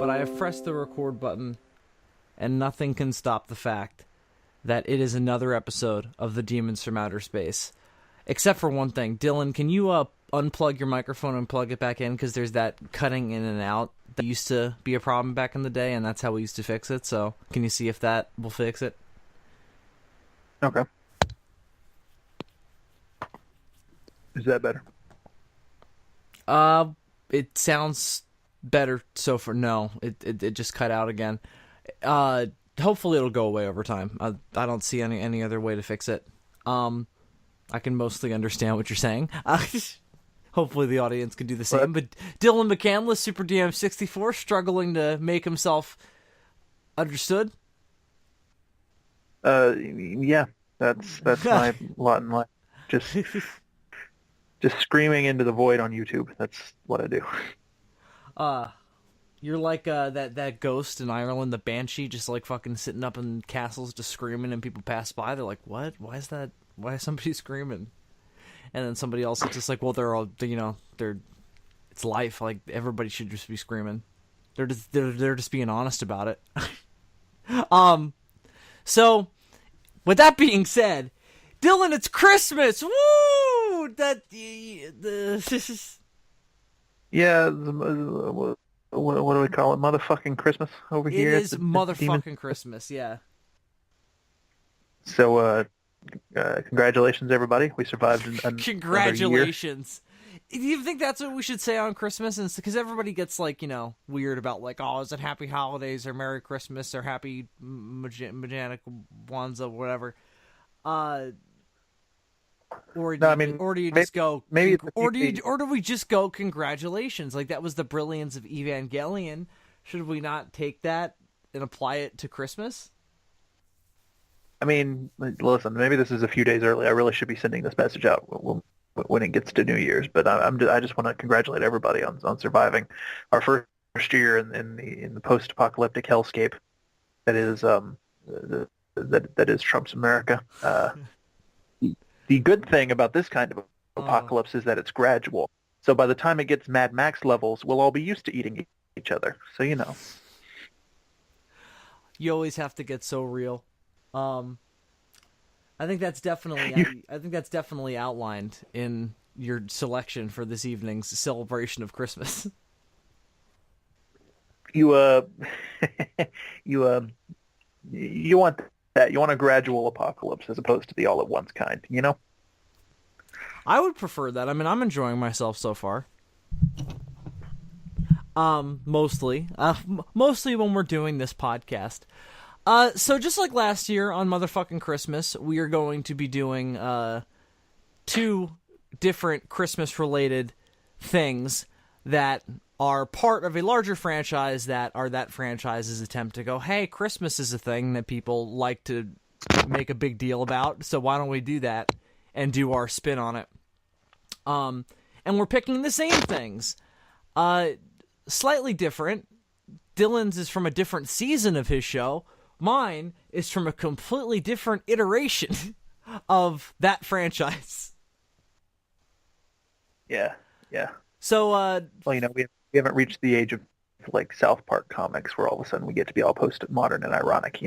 but I have pressed the record button, and nothing can stop the fact that it is another episode of the Demons from Outer Space. Except for one thing. Dylan, can you unplug your microphone and plug it back in? Because there's that cutting in and out that used to be a problem back in the day, and that's how we used to fix it. So can you see if that will fix it? Okay. Is that better? It sounds better so far. No, it just cut out again. Hopefully it'll go away over time. I don't see any other way to fix it. I can mostly understand what you're saying. Hopefully the audience can do the same. But Dylan McCandless, Super DM64, struggling to make himself understood. Yeah, that's my lot in life. Just screaming into the void on YouTube. That's what I do. You're like that ghost in Ireland, the banshee, just like fucking sitting up in castles, just screaming, and people pass by. They're like, "What? Why is that? Why is somebody screaming?" And then somebody else is just like, "Well, it's life. Like everybody should just be screaming. They're just being honest about it." So, with that being said, Dylan, it's Christmas. Woo! Yeah. What do we call it? Motherfucking Christmas over here. It is motherfucking Christmas. Yeah. So, congratulations, everybody. We survived Congratulations. Do you think that's what we should say on Christmas? Because everybody gets, like, weird about, like, oh, is it Happy Holidays or Merry Christmas or Happy Magic Wanza, whatever. Or do you just go, maybe, or do we just go, congratulations? Like, that was the brilliance of Evangelion. Should we not take that and apply it to Christmas? I mean, listen, maybe this is a few days early. I really should be sending this message out when it gets to New Year's. But I just want to congratulate everybody on surviving our first year in the post-apocalyptic hellscape that is that is Trump's America. The good thing about this kind of apocalypse is that it's gradual. So by the time it gets Mad Max levels, we'll all be used to eating each other. So you always have to get so real. I think that's definitely outlined in your selection for this evening's celebration of Christmas. You want that. You want a gradual apocalypse as opposed to the all at once kind, I would prefer that. I mean, I'm enjoying myself so far. Mostly when we're doing this podcast. So just like last year on motherfucking Christmas, we are going to be doing 2 different Christmas-related things that are part of a larger franchise that are that franchise's attempt to go, hey, Christmas is a thing that people like to make a big deal about, so why don't we do that and do our spin on it? And we're picking the same things. Slightly different. Dylan's is from a different season of his show. Mine is from a completely different iteration of that franchise. Yeah. So, we haven't reached the age of like South Park comics where all of a sudden we get to be all post-modern and ironic.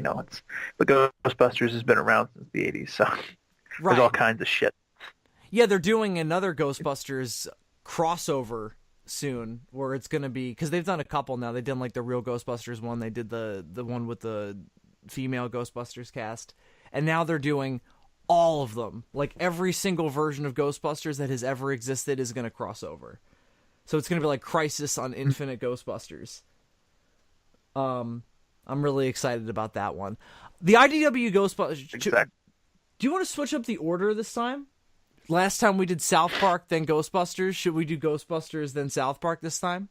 But Ghostbusters has been around since the 80s, so there's all kinds of shit. Yeah, they're doing another Ghostbusters crossover soon, where it's going to be, because they've done a couple now. They did like the real Ghostbusters one. They did the one with the female Ghostbusters cast, and now they're doing all of them. Like every single version of Ghostbusters that has ever existed is going to cross over. So it's going to be like Crisis on Infinite Ghostbusters. I'm really excited about that one. The IDW Ghostbusters. Exactly. Do you want to switch up the order this time? Last time we did South Park, then Ghostbusters. Should we do Ghostbusters, then South Park this time?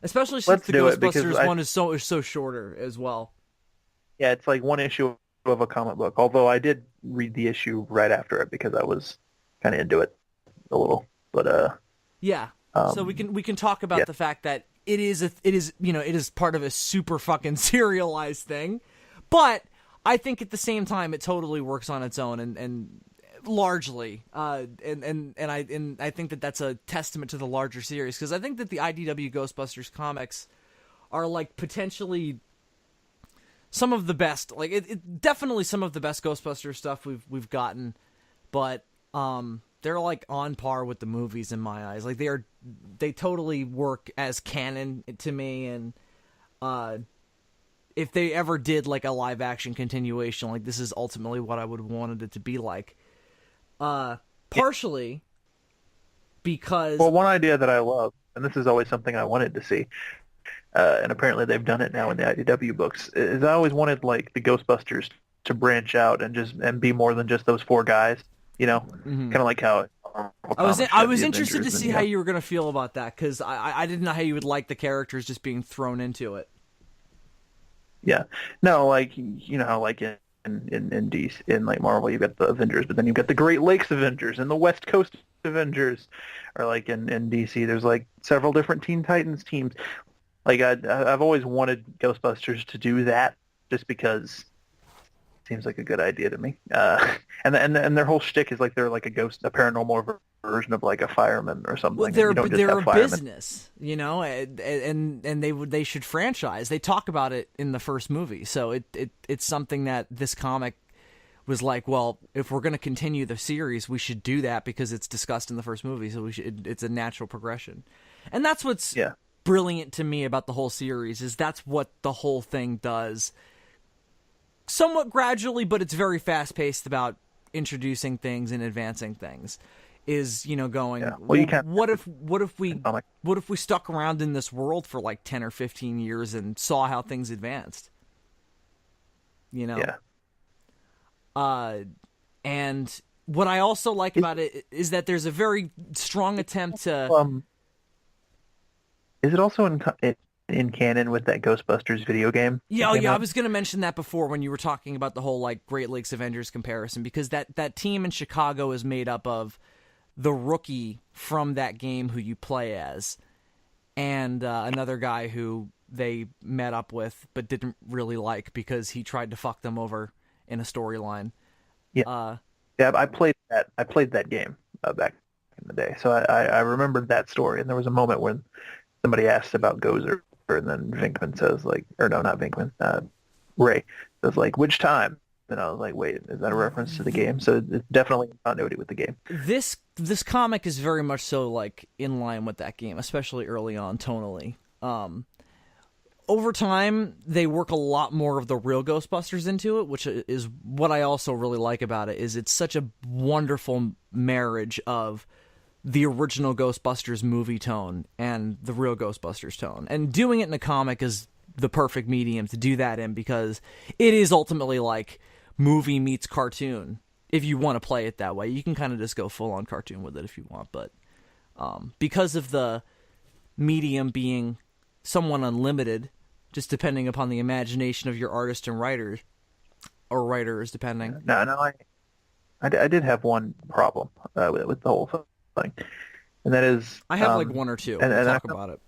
Especially since the Ghostbusters one is so shorter as well. Yeah, it's like one issue of a comic book. Although I did read the issue right after it because I was kind of into it a little. But yeah. So we can talk about the fact that it is part of a super fucking serialized thing, but I think at the same time it totally works on its own and largely, and I think that that's a testament to the larger series, because I think that the IDW Ghostbusters comics are like potentially some of the best. Like it definitely some of the best Ghostbusters stuff we've gotten, but they're like on par with the movies in my eyes. Like they totally work as canon to me, and if they ever did like a live action continuation, like this is ultimately what I would have wanted it to be like. Partially because one idea that I love, and this is always something I wanted to see, and apparently they've done it now in the IDW books, is I always wanted like the Ghostbusters to branch out and be more than just those four guys. You know, kind of like how I was interested to see how you were going to feel about that, because I didn't know how you would like the characters just being thrown into it. Yeah, no, like you know how like in DC, in like Marvel, you've got the Avengers, but then you've got the Great Lakes Avengers and the West Coast Avengers, or like in DC, there's like several different Teen Titans teams. Like I've always wanted Ghostbusters to do that, just because seems like a good idea to me. And their whole shtick is like they're like a paranormal version of like a fireman or something. Well, they're a business, you know, and they should franchise. They talk about it in the first movie, so it's something that this comic was like. Well, if we're going to continue the series, we should do that because it's discussed in the first movie. So it's a natural progression, and that's what's brilliant to me about the whole series is that's what the whole thing does. Somewhat gradually, but it's very fast-paced about introducing things and advancing things. Is, you know, going, what if we stuck around in this world for like 10 or 15 years and saw how things advanced? You know? Yeah. And what I also like about it is that there's a very strong attempt to... is it also in canon with that Ghostbusters video game? Yeah, I was going to mention that before when you were talking about the whole like Great Lakes Avengers comparison, because that team in Chicago is made up of the rookie from that game who you play as, and another guy who they met up with but didn't really like because he tried to fuck them over in a storyline. Yeah, I played that game back in the day, so I remembered that story. And there was a moment when somebody asked about Gozer, and then Venkman says like, or no, not Venkman, Ray says like, which time? And I was like, wait, is that a reference to the game? So it's definitely in continuity with the game. This comic is very much so like in line with that game, especially early on tonally. Over time, they work a lot more of the real Ghostbusters into it, which is what I also really like about it. Is it's such a wonderful marriage of the original Ghostbusters movie tone and the real Ghostbusters tone. And doing it in a comic is the perfect medium to do that in, because it is ultimately like movie meets cartoon. If you want to play it that way, you can kind of just go full on cartoon with it if you want. But because of the medium being somewhat unlimited, just depending upon the imagination of your artist and writers, depending. No, I did have one problem with the whole thing, and that is I have like one or two. We'll talk about it.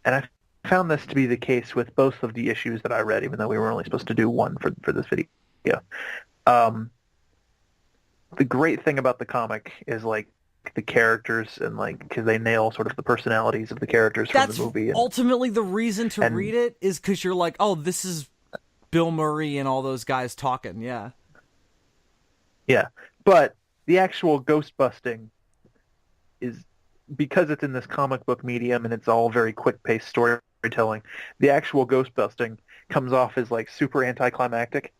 And I found this to be the case with both of the issues that I read, even though we were only supposed to do one for this video. The great thing about the comic is like the characters, and like because they nail sort of the personalities of the characters from the movie. Ultimately the reason to read it is because you're like, oh, this is Bill Murray and all those guys talking. Yeah, but the actual ghost busting is, because it's in this comic book medium and it's all very quick-paced storytelling, the actual ghost busting comes off as like super anticlimactic.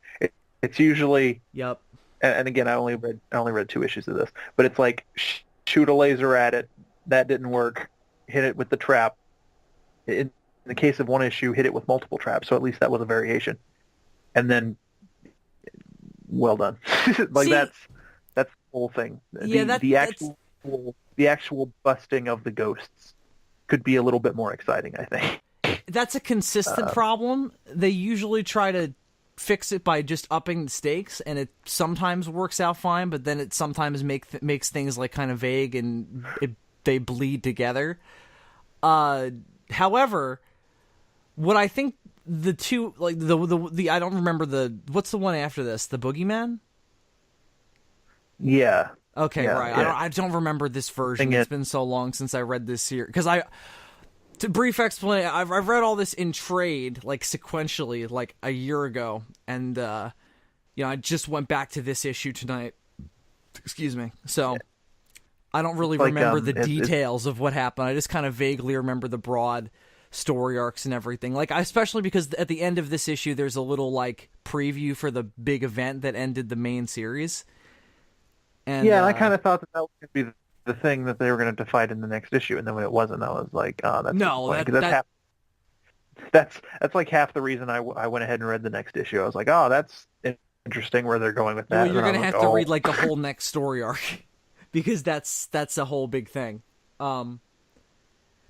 It's usually and again, I only read 2 issues of this, but it's like shoot a laser at it, that didn't work, hit it with the trap. In the case of one issue, hit it with multiple traps, so at least that was a variation. And then, well done. Like See, that's the whole thing. Yeah, the actual busting of the ghosts could be a little bit more exciting, I think. That's a consistent problem. They usually try to fix it by just upping the stakes, and it sometimes works out fine, but then it sometimes makes things like kind of vague and they bleed together. However, what I think the two, like the I don't remember what's the one after this, the Boogeyman? Yeah. Okay, yeah, right. Yeah. I don't remember this version. It's been so long since I read this series, because To brief explanation, I've read all this in trade, like sequentially, like a year ago, and I just went back to this issue tonight. Excuse me. So I don't really remember the details of what happened. I just kind of vaguely remember the broad story arcs and everything. Like, especially because at the end of this issue, there's a little like preview for the big event that ended the main series. And yeah, and I kind of thought that was going to be the thing that they were going to fight in the next issue, and then when it wasn't, I was like, oh, that's no, that's like half the reason I went ahead and read the next issue. I was like, oh, that's interesting where they're going with that. Well, you're going to have to read like the whole next story arc because that's a whole big thing. But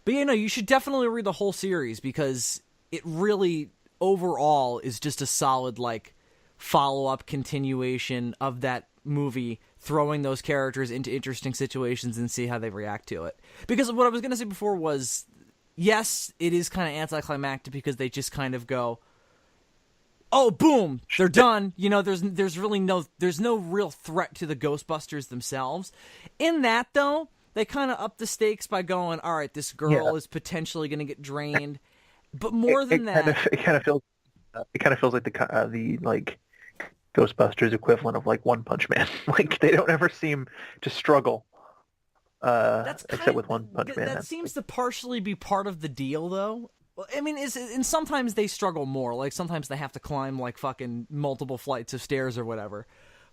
you should definitely read the whole series because it really overall is just a solid like follow-up continuation of that movie, throwing those characters into interesting situations and see how they react to it. Because what I was going to say before was, yes, it is kind of anticlimactic because they just kind of go, oh, boom, they're done. There's no real threat to the Ghostbusters themselves. In that, though, they kind of up the stakes by going, all right, this girl is potentially going to get drained. But more than that, it kind of feels like the like Ghostbusters equivalent of like One Punch Man. Like they don't ever seem to struggle. Except with One Punch Man. That seems to partially be part of the deal, though. I mean, and sometimes they struggle more. Like sometimes they have to climb like fucking multiple flights of stairs or whatever.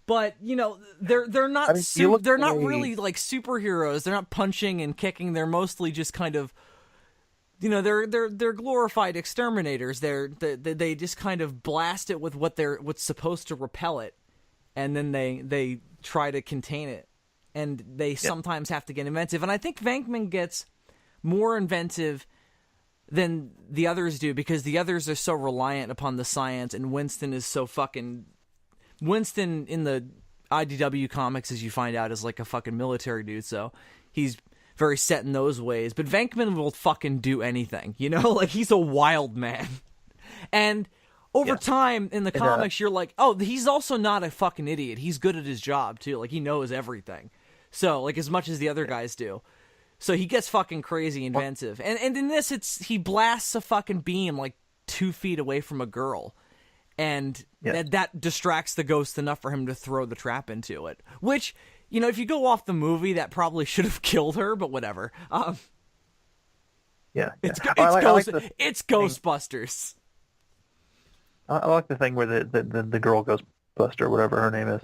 But they're not they're not really like superheroes. They're not punching and kicking. They're mostly just kind of, they're glorified exterminators. They just kind of blast it with what's supposed to repel it, and then they try to contain it. And they sometimes have to get inventive. And I think Venkman gets more inventive than the others do because the others are so reliant upon the science, and Winston is so fucking... Winston in the IDW comics, as you find out, is like a fucking military dude, so he's very set in those ways. But Venkman will fucking do anything, Like, he's a wild man. And over time in the comics, you're like, oh, he's also not a fucking idiot. He's good at his job, too. Like, he knows everything. So, like, as much as the other guys do. So he gets fucking crazy inventive. And in this, he blasts a fucking beam, like, 2 feet away from a girl. And that distracts the ghost enough for him to throw the trap into it. Which, if you go off the movie, that probably should have killed her, but whatever. It's Ghostbusters. I like the thing where the girl Ghostbuster, whatever her name is,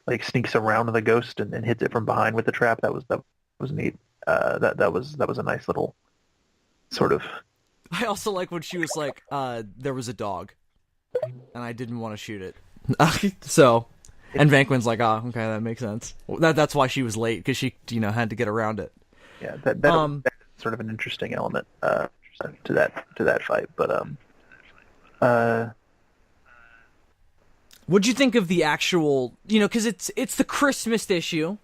like sneaks around the ghost and hits it from behind with the trap. That was neat. That was a nice little sort of. I also like when she was like, there was a dog, and I didn't want to shoot it. So, and Venkman's like, oh, okay, that makes sense. That's why she was late, because she had to get around it. Yeah, that's sort of an interesting element to that fight, but what'd you think of the actual, because it's the Christmas issue,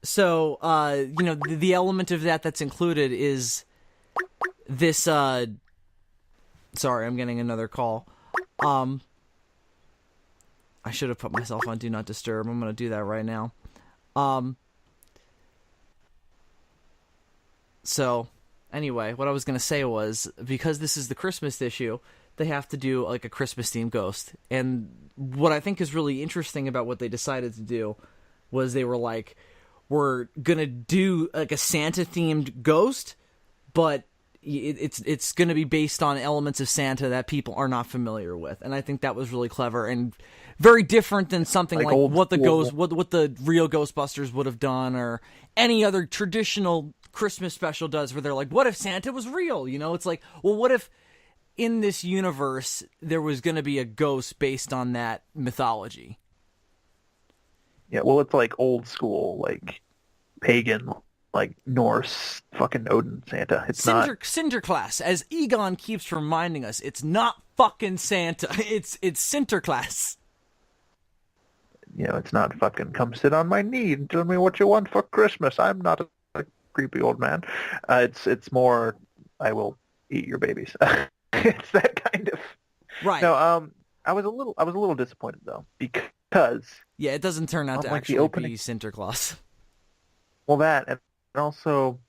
so, the element of that's included is this, sorry, I'm getting another call. I should have put myself on Do Not Disturb. I'm going to do that right now. So, anyway, what I was going to say was, because this is the Christmas issue, they have to do, like, a Christmas-themed ghost. And what I think is really interesting about what they decided to do was they were like, we're going to do, like, a Santa-themed ghost, but it's going to be based on elements of Santa that people are not familiar with. And I think that was really clever and very different than something like what the real Ghostbusters would have done, or any other traditional Christmas special does, where they're like, what if Santa was real? It's like, well, what if in this universe there was going to be a ghost based on that mythology? Yeah, well, it's like old school, like pagan, like Norse fucking Odin Santa. It's not Sinterklaas, as Egon keeps reminding us. It's not fucking Santa. It's Sinterklaas. It's not fucking come sit on my knee and tell me what you want for Christmas. I'm not a creepy old man. It's more, I will eat your babies. It's that kind of. Right. No, I was a little disappointed though, because it doesn't turn out to actually be Sinterklaas. Well, that, and also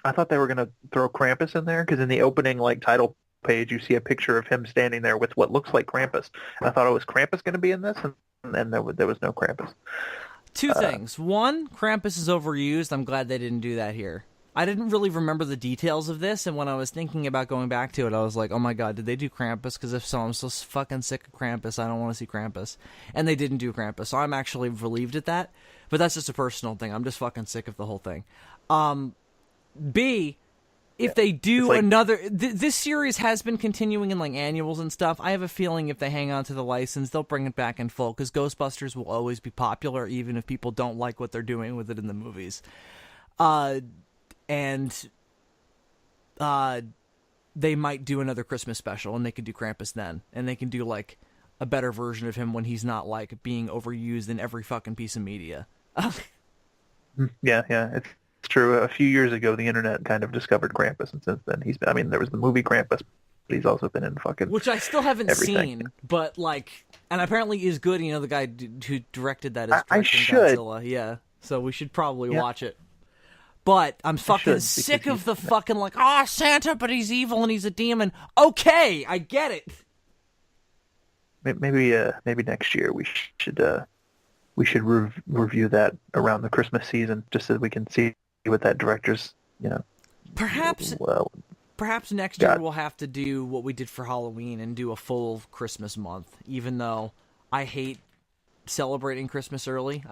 I thought they were gonna throw Krampus in there because in the opening like title page you see a picture of him standing there with what looks like Krampus. And I thought, was Krampus going to be in this, and then there was no Krampus. Two things. One, Krampus is overused. I'm glad they didn't do that here. I didn't really remember the details of this, and when I was thinking about going back to it, I was like, oh my god, did they do Krampus? Because if so, I'm so fucking sick of Krampus. I don't want to see Krampus. And they didn't do Krampus, so I'm actually relieved at that. But that's just a personal thing. I'm just fucking sick of the whole thing. B, if they do like, another... this series has been continuing in like annuals and stuff. I have a feeling if they hang on to the license, they'll bring it back in full, because Ghostbusters will always be popular, even if people don't like what they're doing with it in the movies. And they might do another Christmas special, and they could do Krampus then. And they can do, like, a better version of him when he's not, like, being overused in every fucking piece of media. Yeah, it's true. A few years ago, the internet kind of discovered Krampus, and since then he's been... I mean, there was the movie Krampus, but he's also been in fucking which I still haven't everything. Seen, but, like... And apparently is good. You know, the guy who directed that is directing I should. Godzilla. Yeah, so we should probably watch it. But I'm fucking sick of the fucking like, Santa, but he's evil and he's a demon. Okay, I get it. Maybe next year we should review that around the Christmas season, just so we can see what that director's, Perhaps next year we'll have to do what we did for Halloween and do a full Christmas month, even though I hate celebrating Christmas early.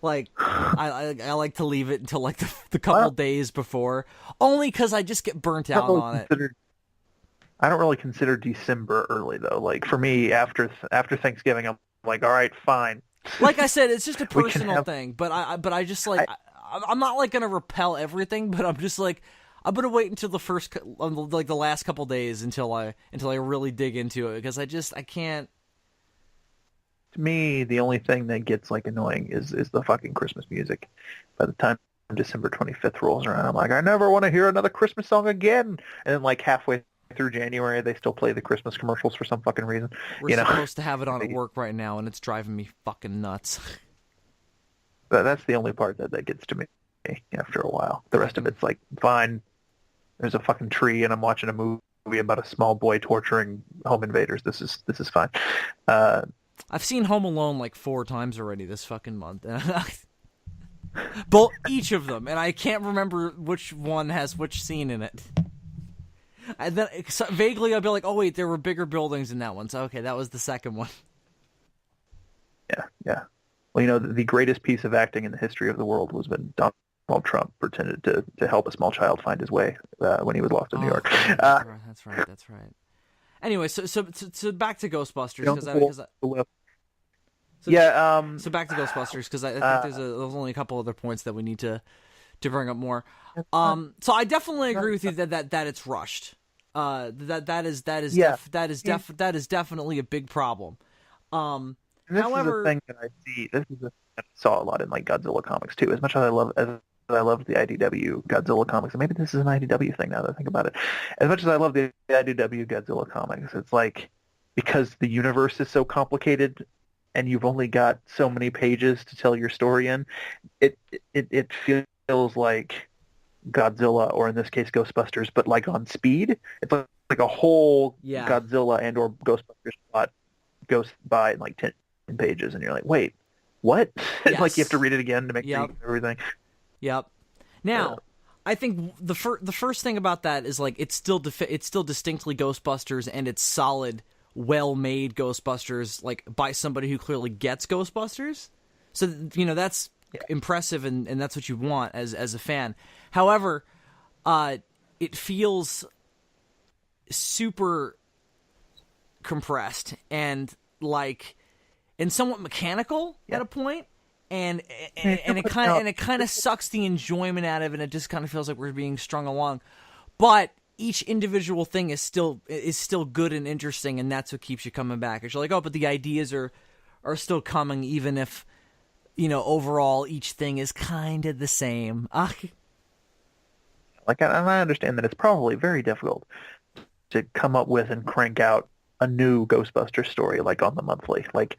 Like, I like to leave it until, like, the couple days before. Only because I just get burnt out on it. I don't really consider December early, though. Like, for me, after Thanksgiving, I'm like, all right, fine. Like I said, it's just a personal thing. But I just, like, I'm not, like, going to repel everything, but I'm just, like, I'm going to wait until the last couple days until I really dig into it. Because I can't. To me, the only thing that gets like annoying is the fucking Christmas music. By the time December 25th rolls around, I'm like, I never want to hear another Christmas song again. And then like halfway through January, they still play the Christmas commercials for some fucking reason. We're supposed to have it on at work right now, and it's driving me fucking nuts. But that's the only part that gets to me after a while. The rest of it's like, fine, there's a fucking tree, and I'm watching a movie about a small boy torturing home invaders. This is fine. I've seen Home Alone like 4 times already this fucking month. Both each of them, and I can't remember which one has which scene in it. And then vaguely I'll be like, oh wait, there were bigger buildings in that one. So okay, that was the second one. Yeah. Well, the greatest piece of acting in the history of the world was when Donald Trump pretended to help a small child find his way when he was lost in New York. That's right. Anyway, so back to Ghostbusters So back to Ghostbusters because I think there's only a couple other points that we need to bring up more. So I definitely agree with you that it's rushed. That is definitely a big problem. However, is the thing that I see. This is the thing I saw a lot in like Godzilla comics too. As much as I love the IDW Godzilla comics, and maybe this is an IDW thing now that I think about it. As much as I love the IDW Godzilla comics, it's like because the universe is so complicated and you've only got so many pages to tell your story in, it feels like Godzilla, or in this case Ghostbusters, but like on speed. It's like a whole Godzilla and or Ghostbusters plot goes by in like 10 pages, and you're like, wait, what? Yes. Like you have to read it again to make sense of everything. Yep. Now, I think the first thing about that is like it's still distinctly Ghostbusters, and it's solid, well-made Ghostbusters, like by somebody who clearly gets Ghostbusters. So that's impressive, and that's what you want as a fan. However, it feels super compressed and somewhat mechanical at a point. And it kind of sucks the enjoyment out of it, and it just kind of feels like we're being strung along. But each individual thing is still good and interesting, and that's what keeps you coming back. It's like, but the ideas are still coming, even if overall each thing is kind of the same. And I understand that it's probably very difficult to come up with and crank out a new Ghostbusters story like on the monthly. Like,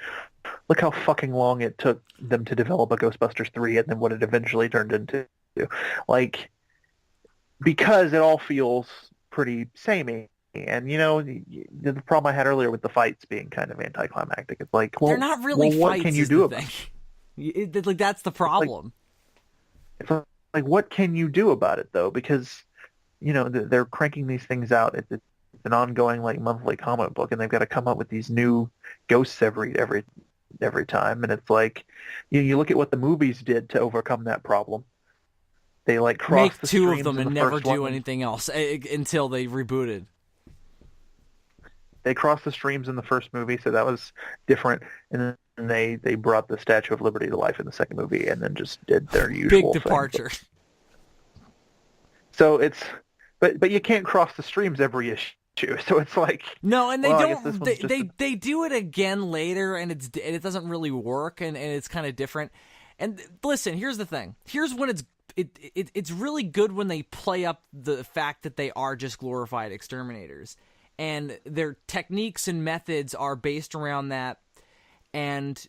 look how fucking long it took them to develop a Ghostbusters 3 and then what it eventually turned into. Like, because it all feels pretty samey. And the problem I had earlier with the fights being kind of anticlimactic. It's like, They're well, not really what can fights, you is the do about thing. Like that's the it? problem. It's like what can you do about it though? Because they're cranking these things out. It's an ongoing like monthly comic book, and they've got to come up with these new ghosts every time. And it's like you look at what the movies did to overcome that problem. They like crossed Make the two of streams them in the and never first do one. anything else until they rebooted. They crossed the streams in the first movie, so that was different. And then they brought the Statue of Liberty to life in the second movie, and then just did their Big usual thing. departure. So but you can't cross the streams every issue. So it's like, No, and they well, I guess this don't. one's just They do it again later, and it doesn't really work, and it's kind of different. And listen, here's the thing. Here's when it's really good when they play up the fact that they are just glorified exterminators, and their techniques and methods are based around that, and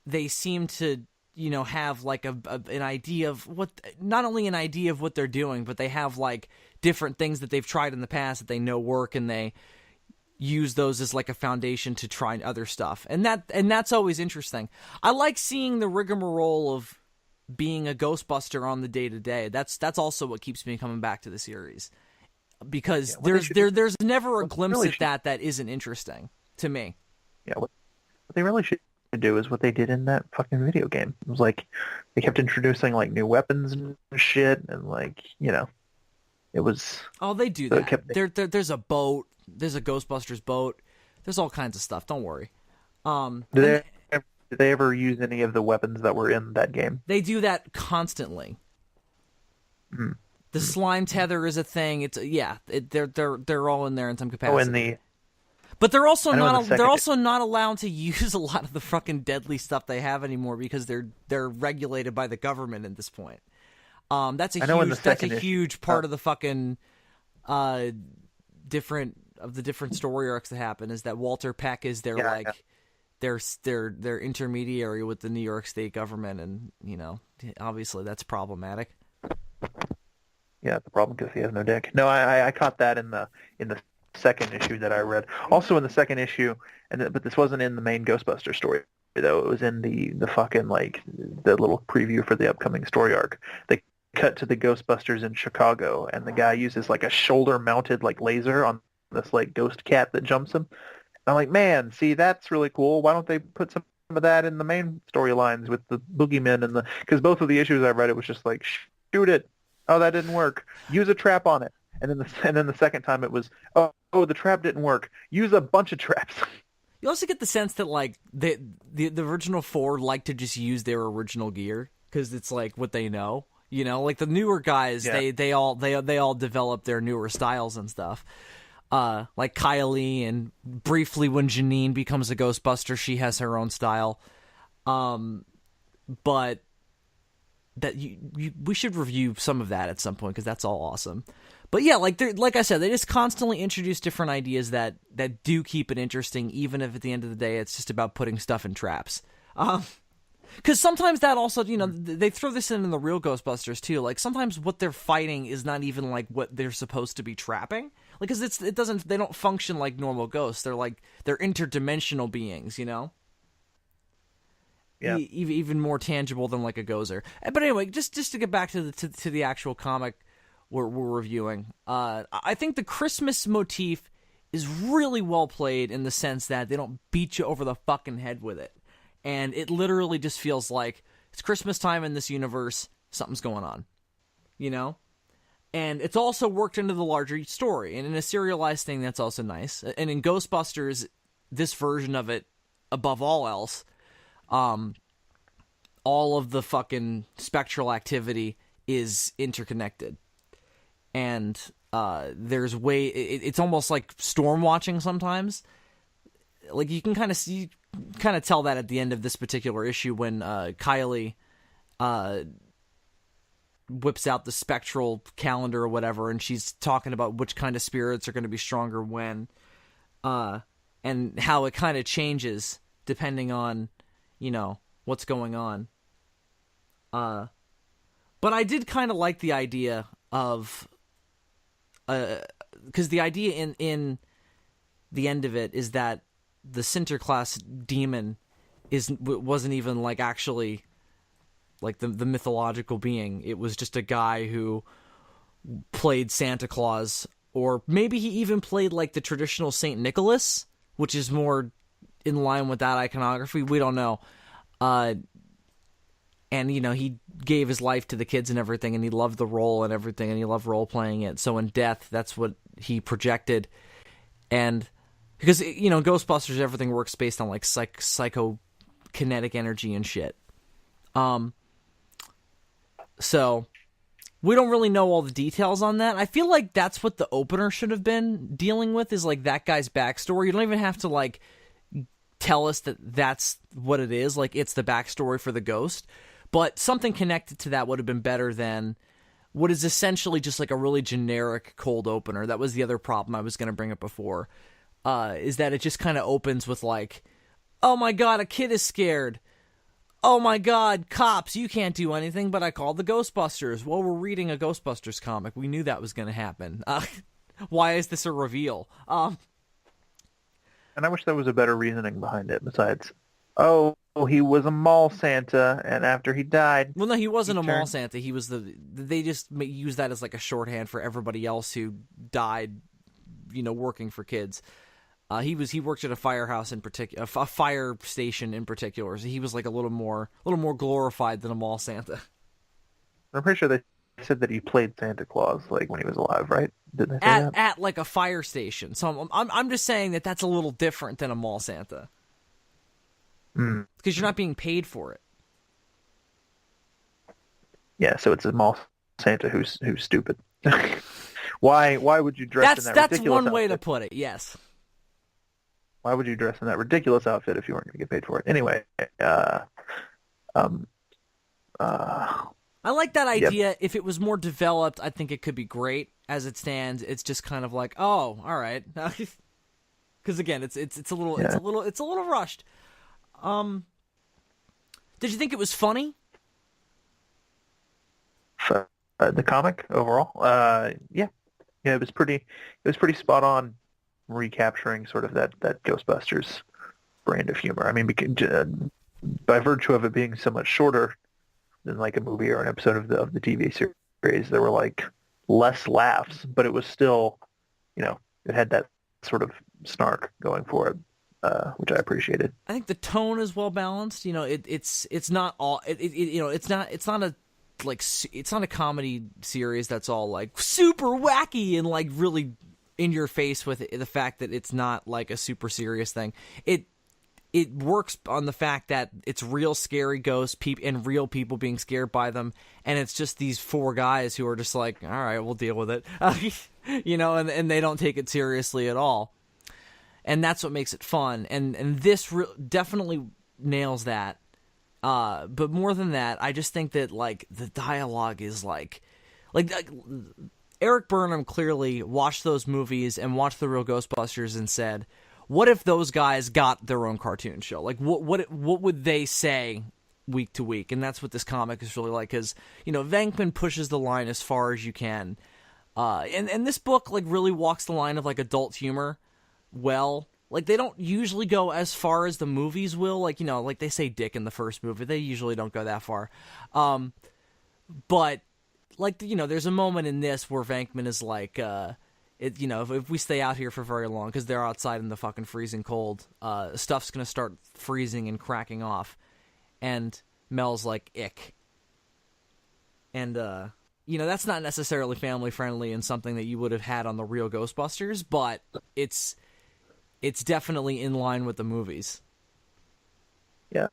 they seem to have like an idea of not only an idea of what they're doing, but they have like different things that they've tried in the past that they know work, and they use those as like a foundation to try other stuff. And that's always interesting. I like seeing the rigmarole of being a Ghostbuster on the day-to-day. That's also what keeps me coming back to the series, because there's never a glimpse really at that isn't interesting to me. yeah. What they really should do is what they did in that fucking video game. It was like they kept introducing like new weapons and shit, and like it was. Oh, they do So that. There's a boat. There's a Ghostbusters boat. There's all kinds of stuff. Don't worry. Did they ever use any of the weapons that were in that game? They do that constantly. Mm. The slime tether is a thing. They're all in there in some capacity. But they're also not allowed to use a lot of the fucking deadly stuff they have anymore, because they're regulated by the government at this point. That's a huge part of the fucking different story arcs that happen, is that Walter Peck is their their intermediary with the New York State government, and obviously that's problematic. Yeah, the problem because he has no dick. No, I caught that in the second issue that I read. Also in the second issue, but this wasn't in the main Ghostbuster story though. It was in the fucking like the little preview for the upcoming story arc. They cut to the Ghostbusters in Chicago, and the guy uses like a shoulder-mounted like laser on this like ghost cat that jumps him. I'm like, man, see, that's really cool. Why don't they put some of that in the main storylines with the boogeymen and because both of the issues I read, it was just like, shoot it. Oh, that didn't work. Use a trap on it. And then the second time it was, oh, the trap didn't work. Use a bunch of traps. You also get the sense that like the original four like to just use their original gear because it's like what they know. Like the newer guys, they all develop their newer styles and stuff. Like Kylie, and briefly when Janine becomes a Ghostbuster, she has her own style. But that we should review some of that at some point, because that's all awesome. But yeah, like I said, they just constantly introduce different ideas that do keep it interesting, even if at the end of the day it's just about putting stuff in traps. Because sometimes that also, they throw this in the real Ghostbusters too. Like sometimes what they're fighting is not even like what they're supposed to be trapping. Like, because they don't function like normal ghosts. They're interdimensional beings, Yeah. Even more tangible than like a gozer. But anyway, just to get back to the actual comic we're reviewing, I think the Christmas motif is really well played in the sense that they don't beat you over the fucking head with it. And it literally just feels like it's Christmas time in this universe, something's going on, And it's also worked into the larger story, and in a serialized thing, that's also nice. And in Ghostbusters, this version of it, above all else, all of the fucking spectral activity is interconnected. And there's it's almost like storm watching sometimes. Like you can kind of tell that at the end of this particular issue when Kylie whips out the spectral calendar or whatever, and she's talking about which kind of spirits are going to be stronger when, and how it kind of changes depending on, what's going on. But I did kind of like the idea of because the idea in the end of it is that the Sinterklaas demon wasn't even like actually like the mythological being. It was just a guy who played Santa Claus, or maybe he even played like the traditional Saint Nicholas, which is more in line with that iconography. We don't know. And, you know, he gave his life to the kids and everything, and he loved the role and everything, and he loved role-playing it. So in death, that's what he projected. And because, you know, Ghostbusters, everything works based on, like, psychokinetic energy and shit. So we don't really know all the details on that. I feel like that's what the opener should have been dealing with, is, like, that guy's backstory. You don't even have to, like, tell us that that's what it is. Like, it's the backstory for the ghost. But something connected to that would have been better than what is essentially just like a really generic cold opener. That was the other problem I was going to bring up before, is that it just kind of opens with like, oh my god, a kid is scared. Oh my god, cops, you can't do anything, but I called the Ghostbusters. Well, we're reading a Ghostbusters comic. We knew that was going to happen. Why is this a reveal? And I wish there was a better reasoning behind it besides, oh, he was a mall Santa, and after he died... Well, no, he wasn't a mall Santa. He was they just used that as like a shorthand for everybody else who died, you know, working for kids. He worked at a firehouse in particular, a fire station in particular, so he was like a little more glorified than a mall Santa. I'm pretty sure they said that he played Santa Claus, like, when he was alive, right? Didn't they say that? At like a fire station. So I'm just saying that that's a little different than a mall Santa. Because you're not being paid for it. Yeah, so it's a mall Santa who's stupid. Why would you dress in that ridiculous outfit? That's one way to put it, yes. Why would you dress in that ridiculous outfit if you weren't going to get paid for it? Anyway, I like that idea. Yep. If it was more developed, I think it could be great. As it stands, it's just kind of like, oh, all right. Because again, it's a little rushed. Did you think it was funny? The comic overall, yeah, it was pretty spot on, recapturing sort of that Ghostbusters brand of humor. I mean, by virtue of it being so much shorter than like a movie or an episode of the TV series, there were like less laughs, but it was still, you know, it had that sort of snark going for it. Which I appreciated. I think the tone is well balanced. You know, it's not all. You know, it's not a like it's not a comedy series that's all like super wacky and like really in your face with the fact that it's not like a super serious thing. It works on the fact that it's real scary ghosts and real people being scared by them, and it's just these four guys who are just like, all right, we'll deal with it. You know, and they don't take it seriously at all. And that's what makes it fun. And this definitely nails that. But more than that, I just think that, like, the dialogue is, like Eric Burnham clearly watched those movies and watched The Real Ghostbusters and said, what if those guys got their own cartoon show? Like, what would they say week to week? And that's what this comic is really like, because, you know, Venkman pushes the line as far as you can. And this book, like, really walks the line of, like, adult humor. Well, like, they don't usually go as far as the movies will. Like, you know, like they say dick in the first movie. They usually don't go that far. But, like, you know, there's a moment in this where Venkman is like, you know, if we stay out here for very long, because they're outside in the fucking freezing cold, stuff's going to start freezing and cracking off. And Mel's like, ick. And, you know, that's not necessarily family friendly and something that you would have had on The Real Ghostbusters, but it's definitely in line with the movies. Yeah.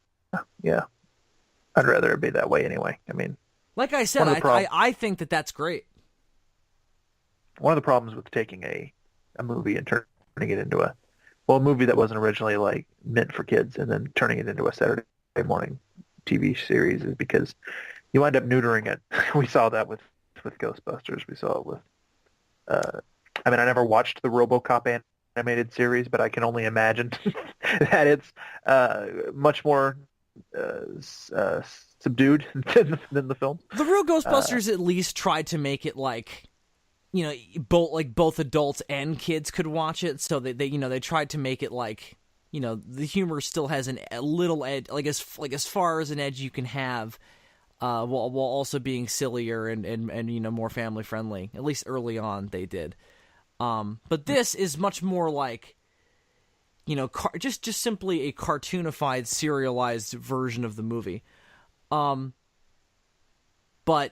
I'd rather it be that way anyway. I mean, like I said, I think that that's great. One of the problems with taking a movie and turning it into a movie that wasn't originally like meant for kids and then turning it into a Saturday morning TV series is because you wind up neutering it. We saw that with Ghostbusters. We saw it with. I mean, I never watched the RoboCop animated series, but I can only imagine that it's much more subdued than the film. The Real Ghostbusters at least tried to make it like both adults and kids could watch it. So they tried to make it like, the humor still has a little edge, like as far as an edge you can have, while also being sillier and more family friendly. At least early on they did. But this is much more like, just simply a cartoonified, serialized version of the movie. But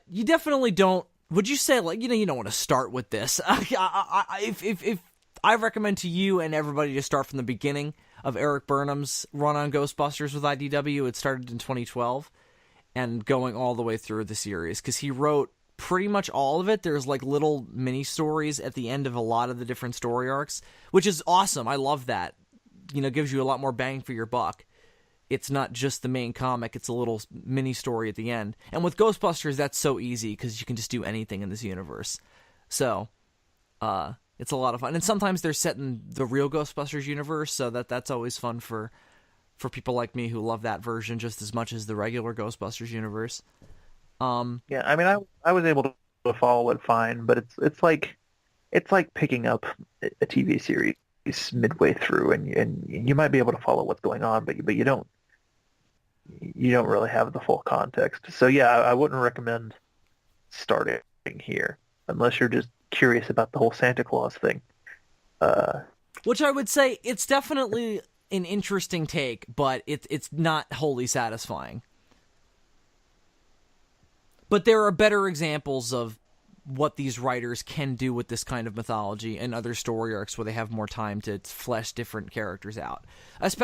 you definitely don't. Would you say, like, you don't want to start with this? If I recommend to you and everybody to start from the beginning of Eric Burnham's run on Ghostbusters with IDW. It started in 2012 and going all the way through the series because he wrote pretty much all of it. There's like little mini stories at the end of a lot of the different story arcs, which is awesome. I love that. Gives you a lot more bang for your buck. It's not just the main comic, it's a little mini story at the end. And with Ghostbusters, that's so easy because you can just do anything in this universe. So, it's a lot of fun. And sometimes they're set in the real Ghostbusters universe, so that's always fun for people like me who love that version just as much as the regular Ghostbusters universe. Yeah, I mean, I was able to follow it fine, but it's like picking up a TV series midway through, and you might be able to follow what's going on, but you don't really have the full context. So yeah, I wouldn't recommend starting here unless you're just curious about the whole Santa Claus thing. Which I would say it's definitely an interesting take, but it's not wholly satisfying. But there are better examples of what these writers can do with this kind of mythology and other story arcs where they have more time to flesh different characters out.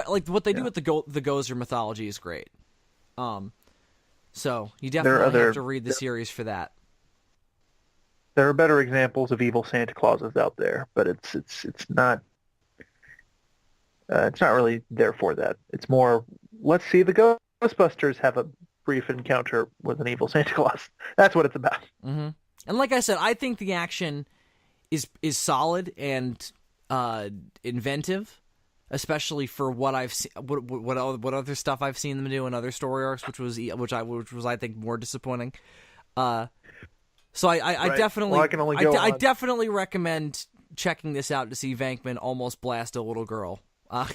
Like what they do with the Gozer mythology is great. So you definitely have to read the series for that. There are better examples of evil Santa Clauses out there, but it's not really there for that. It's more, let's see the Ghostbusters have a brief encounter with an evil Santa Claus. That's what it's about. Mm-hmm. And like I said, I think the action is solid and inventive, especially for what I've seen, what other stuff I've seen them do in other story arcs, which was I think more disappointing. So I right. Definitely well, I definitely recommend checking this out to see Venkman almost blast a little girl. Yeah.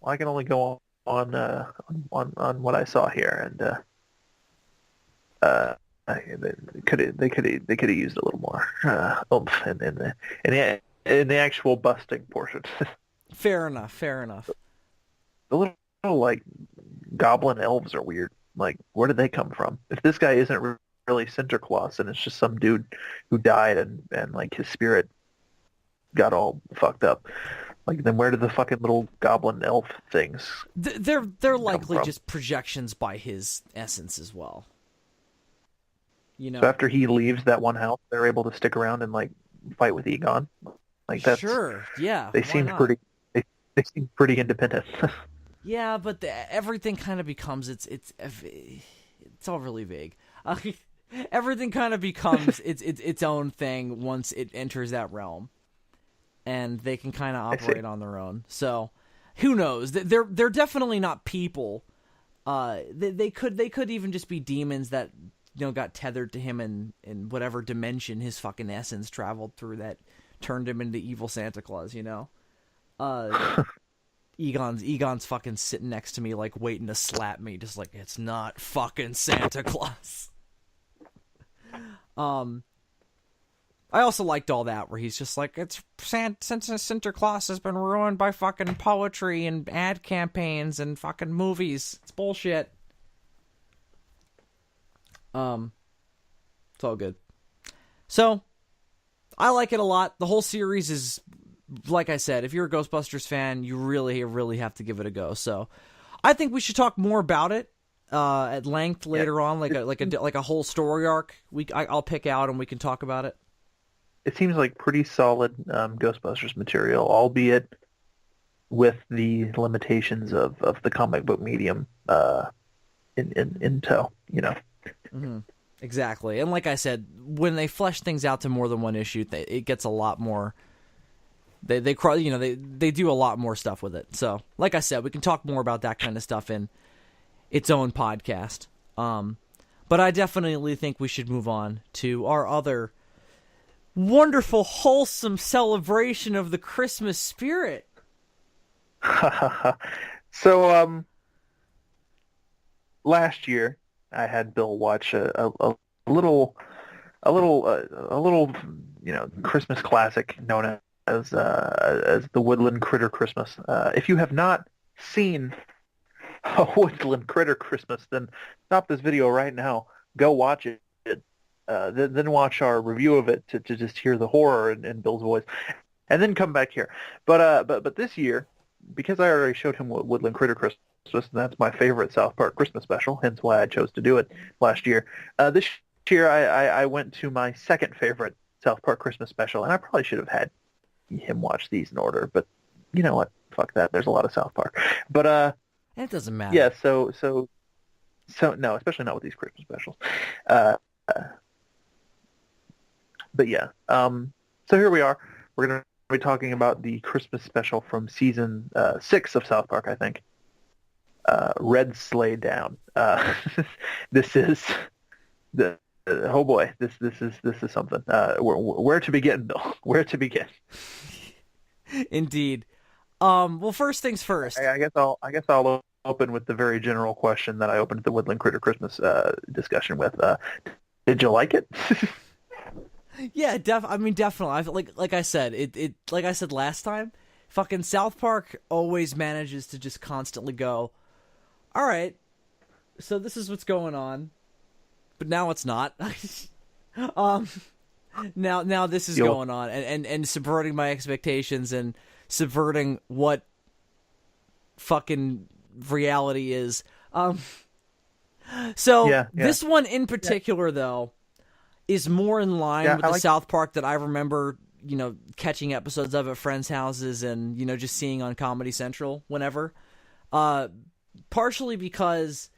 Well, I can only go on what I saw here, and they could have used a little more oomph in the actual busting portion. Fair enough. The little like goblin elves are weird. Like, where did they come from? If this guy isn't really Santa Claus and it's just some dude who died and like his spirit got all fucked up, like, then where did the fucking little goblin elf things? They're likely just projections by his essence as well. So after he leaves that one house, they're able to stick around and like fight with Egon. Like that's sure, yeah. They seem pretty. They seem pretty independent. Yeah, but everything kind of becomes it's all really vague. Everything kind of becomes its own thing once it enters that realm, and they can kind of operate on their own. So, who knows? They're definitely not people. They could even just be demons that got tethered to him in whatever dimension his fucking essence traveled through that turned him into evil Santa Claus. Egon's fucking sitting next to me, like, waiting to slap me, just like, it's not fucking Santa Claus. I also liked all that, where he's just like, it's Santa Claus has been ruined by fucking poetry and ad campaigns and fucking movies. It's bullshit. It's all good. So, I like it a lot. The whole series is, like I said, if you're a Ghostbusters fan, you really, really have to give it a go. So, I think we should talk more about it at length later on, like a whole story arc. I'll pick out and we can talk about it. It seems like pretty solid Ghostbusters material, albeit with the limitations of the comic book medium in tow. Mm-hmm. Exactly, and like I said, when they flesh things out to more than one issue, it gets a lot more. They do a lot more stuff with it. So, like I said, we can talk more about that kind of stuff in its own podcast. But I definitely think we should move on to our other wonderful, wholesome celebration of the Christmas spirit. So, last year I had Bill watch a little Christmas classic known as the Woodland Critter Christmas. If you have not seen a Woodland Critter Christmas, then stop this video right now. Go watch it. Then watch our review of it to just hear the horror in Bill's voice, and then come back here. But this year, because I already showed him what Woodland Critter Christmas, and that's my favorite South Park Christmas special, hence why I chose to do it last year. This year, I went to my second favorite South Park Christmas special, and I probably should have had him watch these in order, but you know what? Fuck that. There's a lot of South Park. But It doesn't matter. yeah, so no, especially not with these Christmas specials. But yeah, so here we are. We're going to be talking about the Christmas special from season 6 of South Park, I think. Red Sleigh Down. This is the oh boy, this is something. Where to begin, Bill? Where to begin? Indeed. Well, first things first. I guess I'll open with the very general question that I opened the Woodland Critter Christmas discussion with. Did you like it? Yeah, definitely. Like I said, like I said last time, fucking South Park always manages to just constantly go, all right, so this is what's going on, but now it's not. Now this is going on, and subverting my expectations and subverting what fucking reality is. This one in particular, though, is more in line with the South Park that I remember, catching episodes of at friends' houses and, just seeing on Comedy Central whenever. Partially because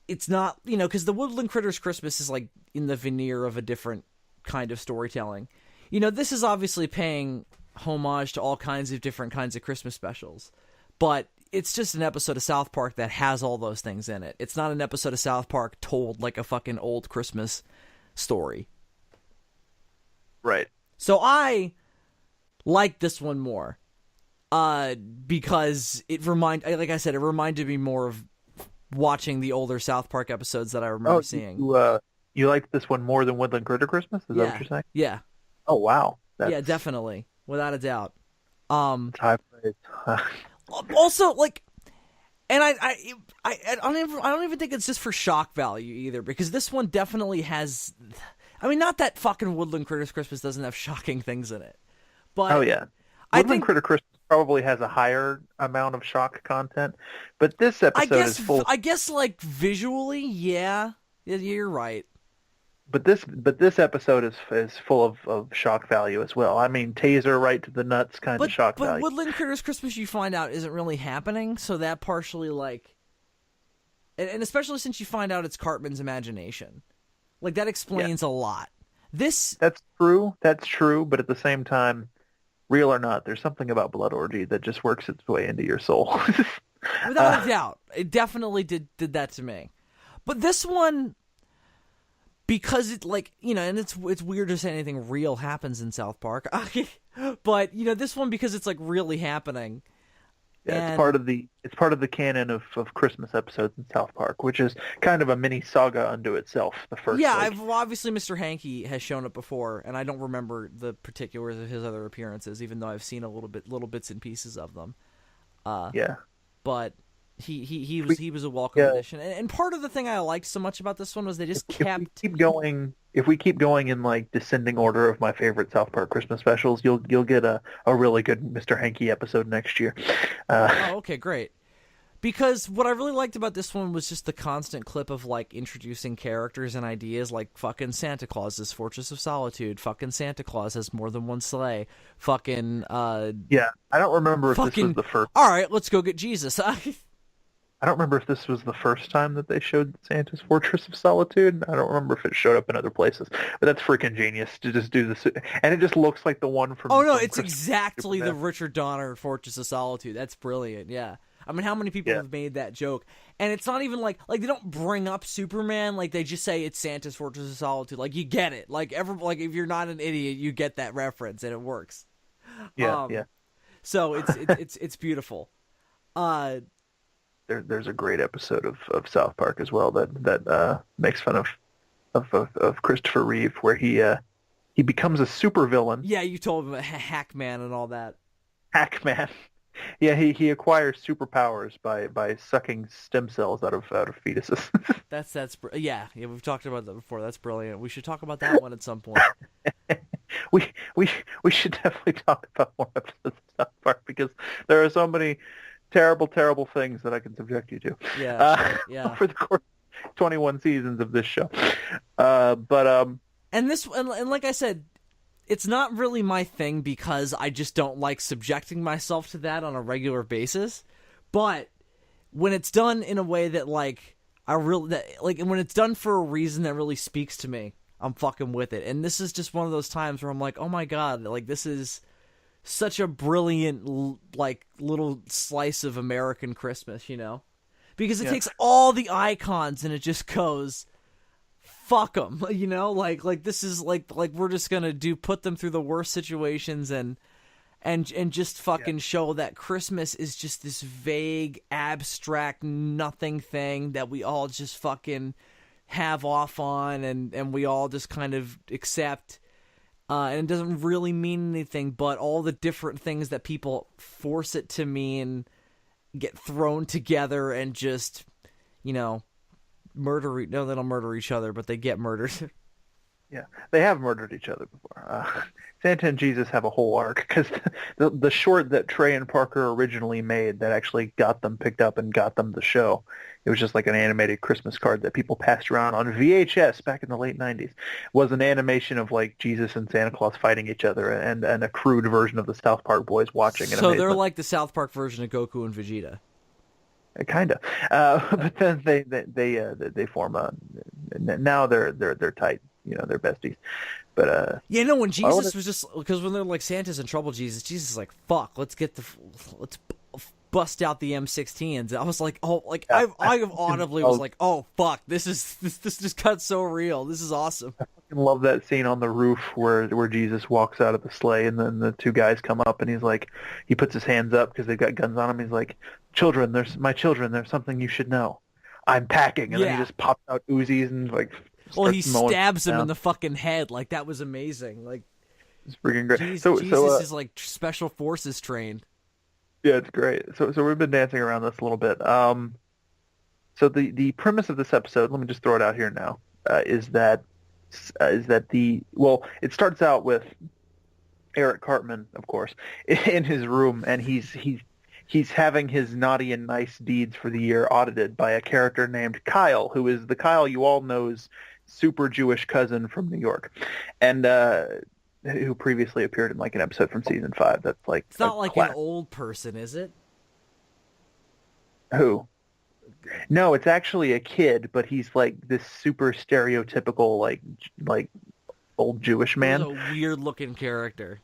it's not, because the Woodland Critters Christmas is like in the veneer of a different kind of storytelling. This is obviously paying homage to all kinds of different kinds of Christmas specials, but it's just an episode of South Park that has all those things in it. It's not an episode of South Park told like a fucking old Christmas story. Right. So I like this one more because it reminded me more of watching the older South Park episodes that I remember seeing. You liked this one more than Woodland Critter Christmas? Is that what you're saying? Yeah. Oh, wow. Yeah, definitely. Without a doubt. High praise. Also, like, and I don't even think it's just for shock value either, because this one definitely has. I mean, not that fucking Woodland Critters Christmas doesn't have shocking things in it, but oh yeah, Woodland Critter Christmas probably has a higher amount of shock content, but this episode is full. I guess, like, visually, yeah, you're right. But this episode is full of shock value as well. I mean, taser right to the nuts kind of shock value. But Woodland Critters Christmas, you find out, isn't really happening, so that partially, like, and especially since you find out it's Cartman's imagination, like, that explains a lot. That's true, but at the same time, real or not, there's something about Blood Orgy that just works its way into your soul. Without a doubt, it definitely did that to me. But this one, because it, like, and it's weird to say anything real happens in South Park, but this one, because it's, like, really happening. Yeah, it's part of the canon of Christmas episodes in South Park, which is kind of a mini saga unto itself. The first, obviously Mr. Hankey has shown up before, and I don't remember the particulars of his other appearances, even though I've seen little bits and pieces of them. But he was a welcome addition, and part of the thing I liked so much about this one was they just kept. If we keep going in, like, descending order of my favorite South Park Christmas specials, you'll get a really good Mr. Hankey episode next year. Okay, great. Because what I really liked about this one was just the constant clip of, like, introducing characters and ideas, like fucking Santa Claus's Fortress of Solitude, fucking Santa Claus has more than one sleigh, fucking yeah, I don't remember if this was the first. All right, let's go get Jesus. I don't remember if this was the first time that they showed Santa's Fortress of Solitude. I don't remember if it showed up in other places. But that's freaking genius to just do this. And it just looks like the one from... Oh, no, it's exactly the Richard Donner Fortress of Solitude. That's brilliant, yeah. I mean, how many people have made that joke? And it's not even like they don't bring up Superman. Like, they just say it's Santa's Fortress of Solitude. Like, you get it. Like, if you're not an idiot, you get that reference, and it works. Yeah. So it's beautiful. There's a great episode of South Park as well that makes fun of Christopher Reeve, where he becomes a supervillain. Yeah, you told him Hackman and all that. Hackman. Yeah, he acquires superpowers by sucking stem cells out of fetuses. Yeah, we've talked about that before. That's brilliant. We should talk about that one at some point. we should definitely talk about more episodes of South Park, because there are so many terrible things that I can subject you to. Yeah. Over the course of 21 seasons of this show. And like I said, it's not really my thing, because I just don't like subjecting myself to that on a regular basis. But when it's done in a way that when it's done for a reason that really speaks to me, I'm fucking with it. And this is just one of those times where I'm like, oh my god, like, this is such a brilliant, like, little slice of American Christmas, you know? Because it takes all the icons and it just goes, fuck them, you know? Like this is like we're just gonna put them through the worst situations and just fucking show that Christmas is just this vague, abstract, nothing thing that we all just fucking have off on and we all just kind of accept. And it doesn't really mean anything, but all the different things that people force it to mean get thrown together and just, you know, murder. No, they don't murder each other, but they get murdered. Yeah, they have murdered each other before. Santa and Jesus have a whole arc, because the short that Trey and Parker originally made that actually got them picked up and got them the show, it was just like an animated Christmas card that people passed around on VHS back in the late 90s, was an animation of like Jesus and Santa Claus fighting each other and a crude version of the South Park boys watching. So they're like the South Park version of Goku and Vegeta. Kind of, but then they form now they're tight. You know, they're besties. But when Jesus was just, because when they're like, Santa's in trouble, Jesus is like, fuck, let's bust out the M16s. I was like, oh, like I audibly was like, oh fuck, this just got so real. This is awesome. I fucking love that scene on the roof where Jesus walks out of the sleigh and then the two guys come up and he's like, he puts his hands up because they've got guns on him. He's like, my children, there's something you should know. I'm packing, and then he just pops out Uzis and like. Well, he stabs him in the fucking head. Like, that was amazing. Like, it's freaking great. Jesus is like special forces trained. Yeah, it's great. So we've been dancing around this a little bit. So the premise of this episode, let me just throw it out here now, is that it starts out with Eric Cartman, of course, in his room, and he's having his naughty and nice deeds for the year audited by a character named Kyle, who is the Kyle you all know's super Jewish cousin from New York, and who previously appeared in like an episode from season 5. That's like, it's not like an old person, is it? Who? No, it's actually a kid, but he's like this super stereotypical like old Jewish man. He's a weird looking character.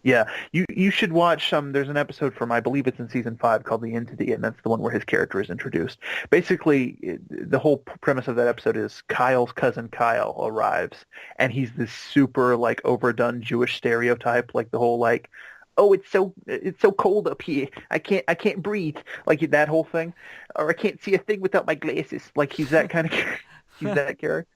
Yeah, you should watch there's an episode from, I believe it's in season 5, called The Entity, and that's the one where his character is introduced. Basically, the whole premise of that episode is Kyle's cousin Kyle arrives, and he's this super like overdone Jewish stereotype, like the whole like, oh, it's so cold up here, I can't breathe, like that whole thing, or I can't see a thing without my glasses. Like he's that kind of he's that character.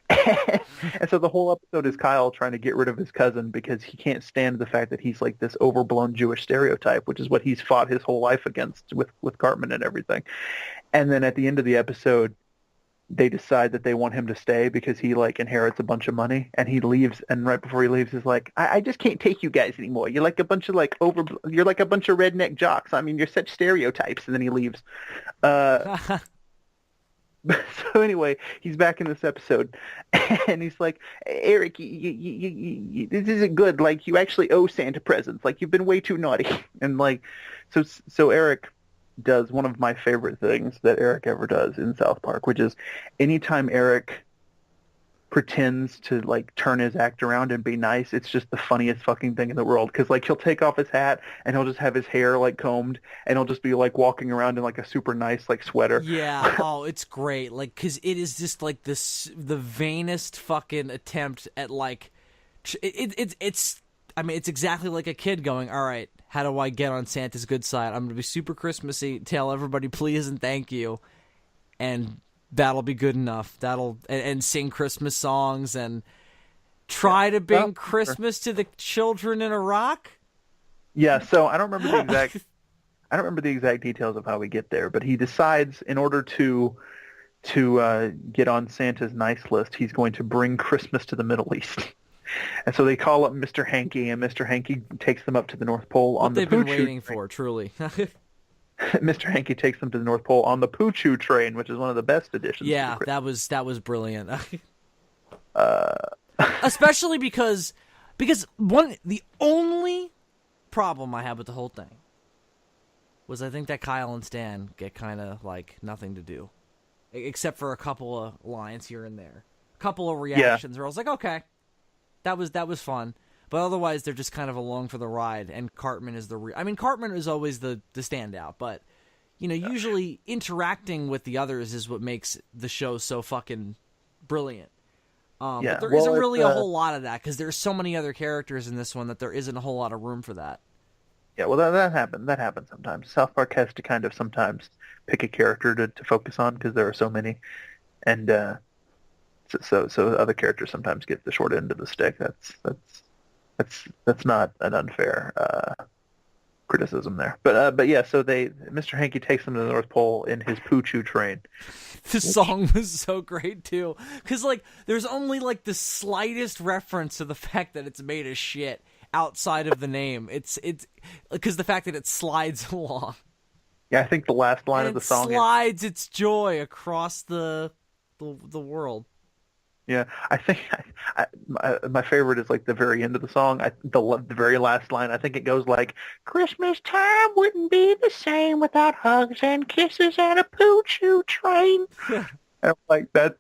And so the whole episode is Kyle trying to get rid of his cousin because he can't stand the fact that he's like this overblown Jewish stereotype, which is what he's fought his whole life against with Cartman and everything. And then at the end of the episode, they decide that they want him to stay because he like inherits a bunch of money, and he leaves. And right before he leaves, he's like, I just can't take you guys anymore. You're like a bunch of you're like a bunch of redneck jocks. I mean, you're such stereotypes. And then he leaves. So anyway, he's back in this episode, and he's like, Eric, this isn't good. Like, you actually owe Santa presents. Like, you've been way too naughty. And like, so Eric does one of my favorite things that Eric ever does in South Park, which is anytime Eric pretends to like turn his act around and be nice. It's just the funniest fucking thing in the world. Because like he'll take off his hat and he'll just have his hair like combed and he'll just be like walking around in like a super nice like sweater. Yeah, oh, it's great. Like, because it is just like the vainest fucking attempt at like, it's. I mean, it's exactly like a kid going, all right, how do I get on Santa's good side? I'm going to be super Christmassy, tell everybody please and thank you, and that'll be good enough. And sing Christmas songs and try to bring Christmas to the children in Iraq. Yeah, so I don't remember the exact details of how we get there, but he decides in order to get on Santa's nice list, he's going to bring Christmas to the Middle East. And so they call up Mr. Hanky, and Mr. Hanky takes them up to the North Pole on the What they've been waiting for, truly. Mr. Hanky takes them to the North Pole on the Poo-Choo train, which is one of the best additions. Yeah, that was brilliant. Especially because the only problem I have with the whole thing was I think that Kyle and Stan get kind of like nothing to do, except for a couple of lines here and there, a couple of reactions where I was like, okay. That was fun, but otherwise they're just kind of along for the ride. And Cartman is Cartman is always the standout, but usually interacting with the others is what makes the show so fucking brilliant. But there isn't really a whole lot of that because there's so many other characters in this one that there isn't a whole lot of room for that. Yeah, well that happens. That happens sometimes. South Park has to kind of sometimes pick a character to focus on because there are so many, and. So other characters sometimes get the short end of the stick. That's not an unfair criticism there. But yeah, so Mr. Hanky takes them to the North Pole in his Poo-Choo train. The song was so great too, because like there's only like the slightest reference to the fact that it's made of shit outside of the name. It's because the fact that it slides along. Yeah, I think the last line of the song slides its joy across the world. Yeah, I think my favorite is like the very end of the song. The very last line. I think it goes like, "Christmas time wouldn't be the same without hugs and kisses and a Poo-Choo train." And I'm like, that's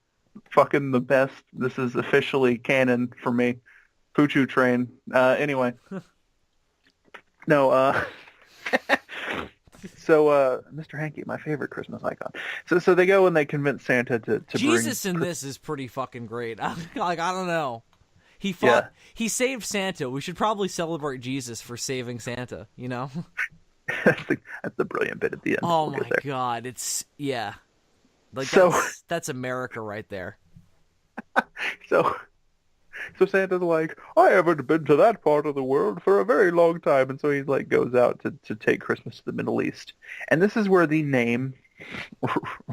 fucking the best. This is officially canon for me. Poo-Choo train. Anyway, no. So, Mr. Hanky, my favorite Christmas icon. So they go and they convince Santa to Jesus bring... in this is pretty fucking great. Like, I don't know. He saved Santa. We should probably celebrate Jesus for saving Santa, That's the brilliant bit at the end. Oh my God. Like, that's America right there. So Santa's like, I haven't been to that part of the world for a very long time. And so he like goes out to take Christmas to the Middle East. And this is where the name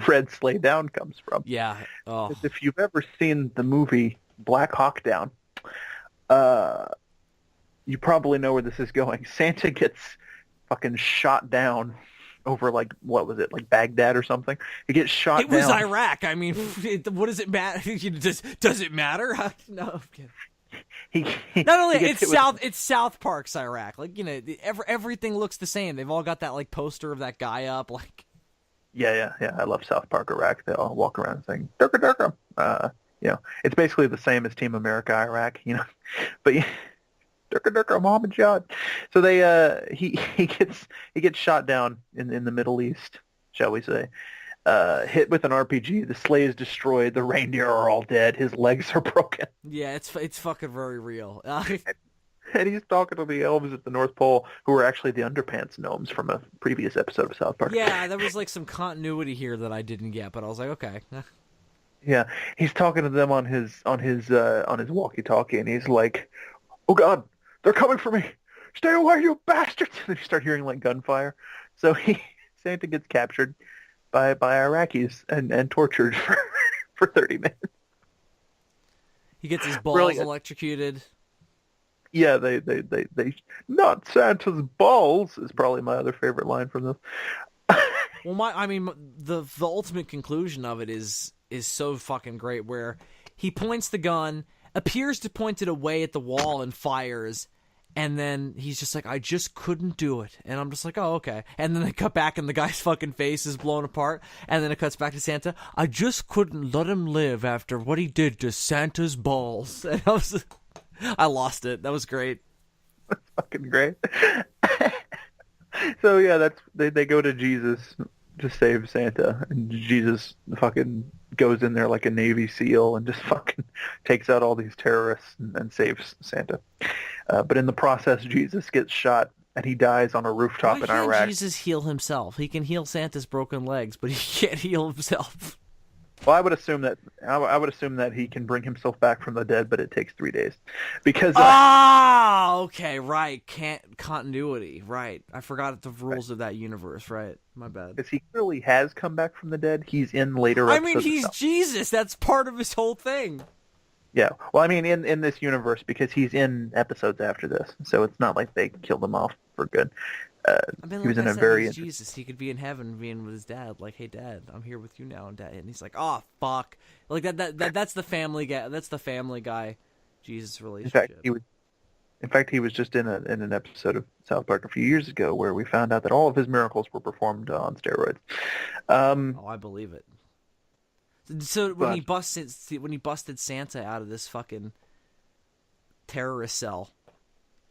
Red Sleigh Down comes from. Yeah. Oh. If you've ever seen the movie Black Hawk Down, you probably know where this is going. Santa gets fucking shot down over like, what was it, like Baghdad or something? He gets shot down. It was Iraq. I mean, what does it matter? Does it matter? No, I'm kidding. Not only it's South Park's Iraq. Like, everything looks the same. They've all got that like poster of that guy up. Like, yeah. I love South Park Iraq. They all walk around saying "Durka Durka." It's basically the same as Team America Iraq. But yeah. Durka Durka, Mom and John. So he gets shot down in the Middle East, shall we say? Hit with an RPG. The sleigh is destroyed. The reindeer are all dead. His legs are broken. Yeah, it's fucking very real. And he's talking to the elves at the North Pole, who are actually the underpants gnomes from a previous episode of South Park. Yeah, there was like some continuity here that I didn't get, but I was like, okay. Yeah, he's talking to them on his walkie-talkie, and he's like, "Oh God, they're coming for me! Stay away, you bastards!" And then you start hearing like gunfire. So Santa gets captured by Iraqis and tortured for 30 minutes. He gets his balls electrocuted. Yeah, they not Santa's balls is probably my other favorite line from this. Well, the ultimate conclusion of it is so fucking great, where he points the gun, appears to point it away at the wall and fires, And then he's just like, I just couldn't do it. And I'm just like, oh, okay. And then they cut back and the guy's fucking face is blown apart. And then it cuts back to Santa. I just couldn't let him live after what he did to Santa's balls. And I lost it. That was great. That's fucking great. So yeah, they go to Jesus to save Santa, and Jesus fucking goes in there like a Navy SEAL and just fucking takes out all these terrorists and saves Santa. But in the process, Jesus gets shot and he dies on a rooftop in Iraq. Why can't Jesus heal himself? He can heal Santa's broken legs, but he can't heal himself. Well, I would assume that he can bring himself back from the dead, but it takes 3 days, because okay, right, continuity, right. I forgot the rules of that universe, right? My bad. Because he clearly has come back from the dead. He's in later episodes. I mean, he's Jesus. That's part of his whole thing. Yeah. Well, I mean, in this universe, because he's in episodes after this, so it's not like they killed him off for good. I mean, he was like in I a said, very he's Jesus. He could be in heaven being with his dad. Like, hey, Dad, I'm here with you now, and Dad, and he's like, oh, fuck. Like that's the Family Guy. That's the Family Guy, Jesus relationship. In fact, he was just in an episode of South Park a few years ago where we found out that all of his miracles were performed on steroids. Oh, I believe it. So when he busted Santa out of this fucking terrorist cell,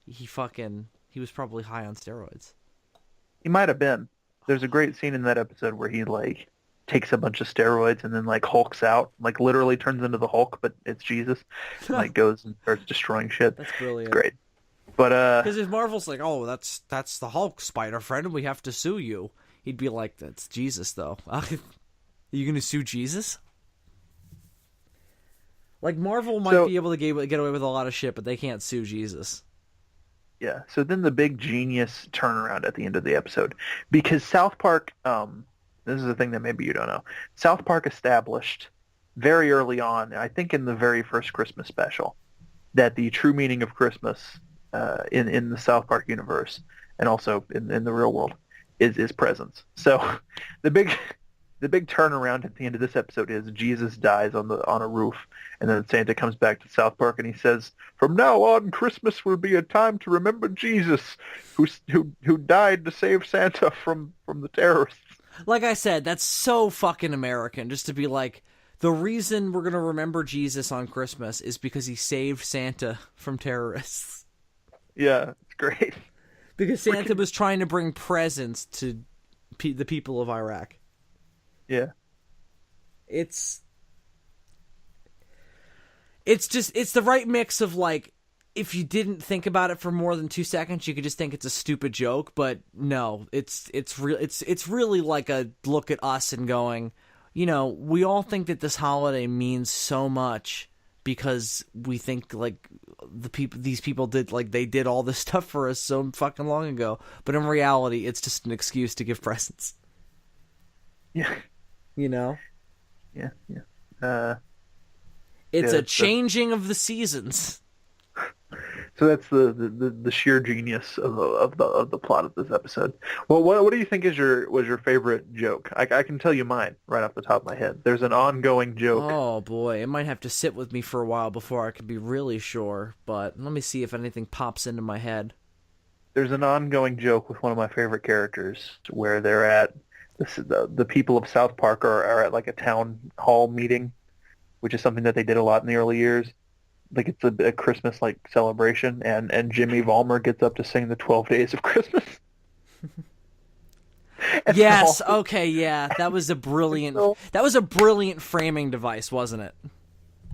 he was probably high on steroids. He might have been. There's a great scene in that episode where he like takes a bunch of steroids and then like hulks out, like literally turns into the Hulk, but it's Jesus. And, like goes and starts destroying shit. That's brilliant. It's great. But because if Marvel's like, oh, that's the Hulk, Spider friend, we have to sue you, he'd be like, that's Jesus though. Are you gonna sue Jesus? Like Marvel might be able to get away with a lot of shit, but they can't sue Jesus. Yeah, so then the big genius turnaround at the end of the episode. Because South Park, this is the thing that maybe you don't know. South Park established very early on, I think in the very first Christmas special, that the true meaning of Christmas in the South Park universe, and also in the real world, is presents. So the big turnaround at the end of this episode is Jesus dies on a roof, and then Santa comes back to South Park and he says, "From now on, Christmas will be a time to remember Jesus, who died to save Santa from the terrorists." Like I said, that's so fucking American. Just to be like, the reason we're gonna remember Jesus on Christmas is because he saved Santa from terrorists. Yeah, it's great. Because Santa was trying to bring presents to the people of Iraq. Yeah. It's the right mix of like, if you didn't think about it for more than 2 seconds, you could just think it's a stupid joke, but no, it's really like a look at us and going, you know, we all think that this holiday means so much because we think like these people did, like they did all this stuff for us so fucking long ago, but in reality, it's just an excuse to give presents. Yeah. You know? Yeah. It's a changing of the seasons. So that's the sheer genius of the plot of this episode. Well, what do you think was your favorite joke? I can tell you mine right off the top of my head. There's an ongoing joke. Oh boy, it might have to sit with me for a while before I can be really sure. But let me see if anything pops into my head. There's an ongoing joke with one of my favorite characters where they're at the people of South Park are at like a town hall meeting, which is something that they did a lot in the early years. Like it's a Christmas like celebration, and Jimmy Valmer gets up to sing the 12 Days of Christmas. Yes, okay, yeah, that was a brilliant framing device, wasn't it?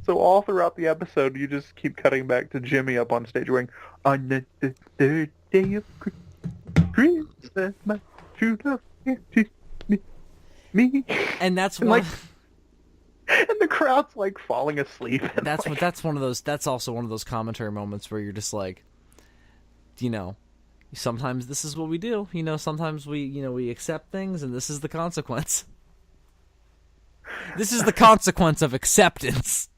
So all throughout the episode, you just keep cutting back to Jimmy up on stage going, "On the third day of Christmas, my true love me." And that's and the crowd's like falling asleep. That's also one of those commentary moments where you're just like, you know, sometimes this is what we do. You know, sometimes we accept things, and this is the consequence. This is the consequence of acceptance.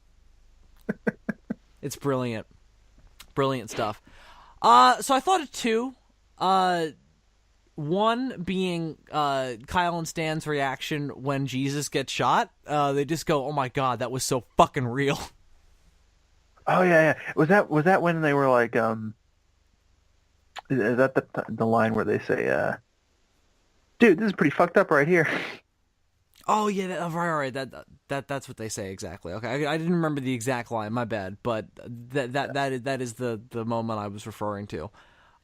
It's brilliant. Brilliant stuff. So I thought of two. One being Kyle and Stan's reaction when Jesus gets shot. They just go, "Oh my god, that was so fucking real." Oh yeah. Was that when they were like, Is that the line where they say, "Dude, this is pretty fucked up right here." Oh yeah, right. That's what they say exactly. Okay, I didn't remember the exact line. My bad. But that is the moment I was referring to.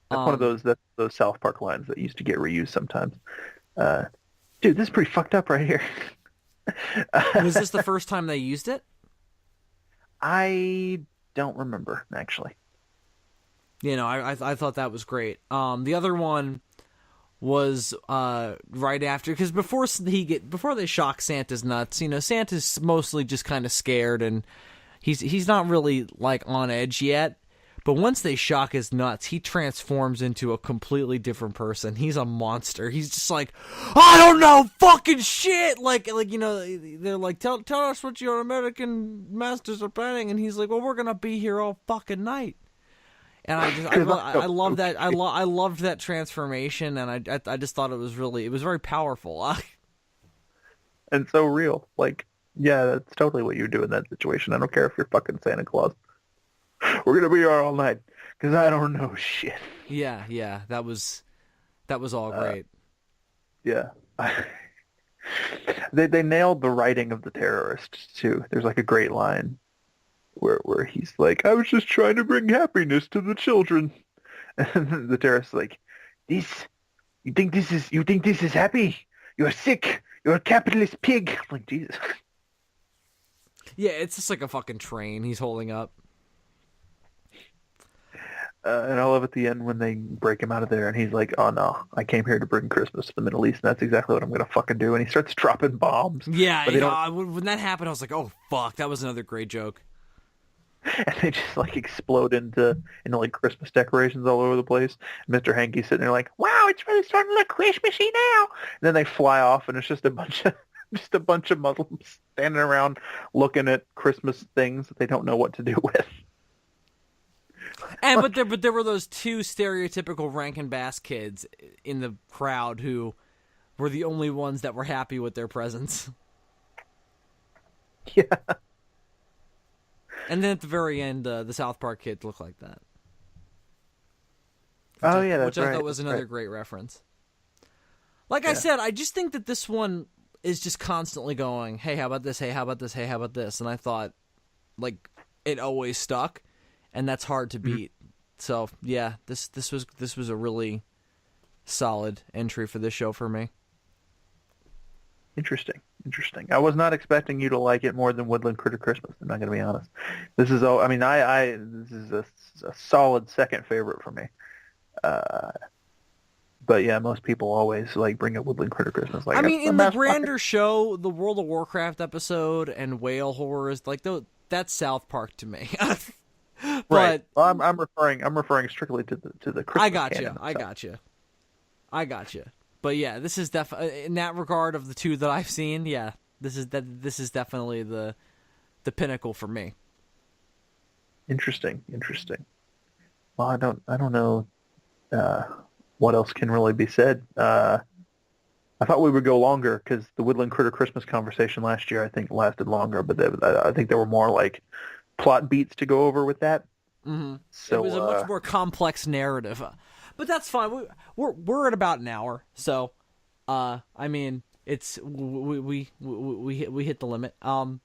That's one of Um, those South Park lines that used to get reused sometimes. Uh, Dude, this is pretty fucked up right here. was this the first time they used it? I don't remember actually. I thought that was great. The other one was right after, because before they shock Santa's nuts, Santa's mostly just kind of scared, and he's not really like on edge yet. But once they shock his nuts, he transforms into a completely different person. He's a monster. He's just like, I don't know, fucking shit. They're like, tell us what your American masters are planning, and he's like, well, we're gonna be here all fucking night. And I love that. I loved that transformation, and I just thought it was very powerful. And so real. Like, yeah, that's totally what you do in that situation. I don't care if you're fucking Santa Claus. We're gonna be here all night because I don't know shit. Yeah, that was all great. Yeah, they nailed the writing of the terrorists too. There's like a great line where he's like, "I was just trying to bring happiness to the children," and the terrorist's like, "This, you think this is happy? You're sick. You're a capitalist pig." I'm like, Jesus. Yeah, it's just like a fucking train he's holding up. And I love at the end when they break him out of there, and he's like, "Oh no, I came here to bring Christmas to the Middle East, and that's exactly what I'm gonna fucking do." And he starts dropping bombs. Yeah, but they don't. when that happened, I was like, oh fuck, that was another great joke. And they just like explode into like Christmas decorations all over the place. Mr. Hankey's sitting there like, "Wow, it's really starting to look Christmassy now." And then they fly off, and it's just a bunch of Muslims standing around looking at Christmas things that they don't know what to do with. And but there were those two stereotypical Rankin Bass kids in the crowd who were the only ones that were happy with their presents. Yeah. And then at the very end, the South Park kids look like that. Yeah, that's which right. I thought was another great reference. Like I said, I just think that this one is just constantly going, hey, how about this? Hey, how about this? Hey, how about this? And I thought, like, it always stuck, and that's hard to beat. So yeah, this was a really solid entry for this show for me. Interesting. I was not expecting you to like it more than Woodland Critter Christmas. I'm not going to be honest. This is all. I mean, this is a solid second favorite for me. But yeah, most people always like bring up Woodland Critter Christmas. Like, I mean, in the grander show, the World of Warcraft episode and Whale Horrors, like that's South Park to me. But right. Well, I'm referring strictly to the Christmas. I got you. But yeah, this is definitely in that regard of the two that I've seen. Yeah, this is definitely the pinnacle for me. Interesting. Well, I don't know what else can really be said. I thought we would go longer because the Woodland Critter Christmas conversation last year I think lasted longer, but I think there were more like plot beats to go over with that. Mm-hmm. So it was a much more complex narrative, but that's fine. We're at about an hour, so I mean it's we hit the limit. And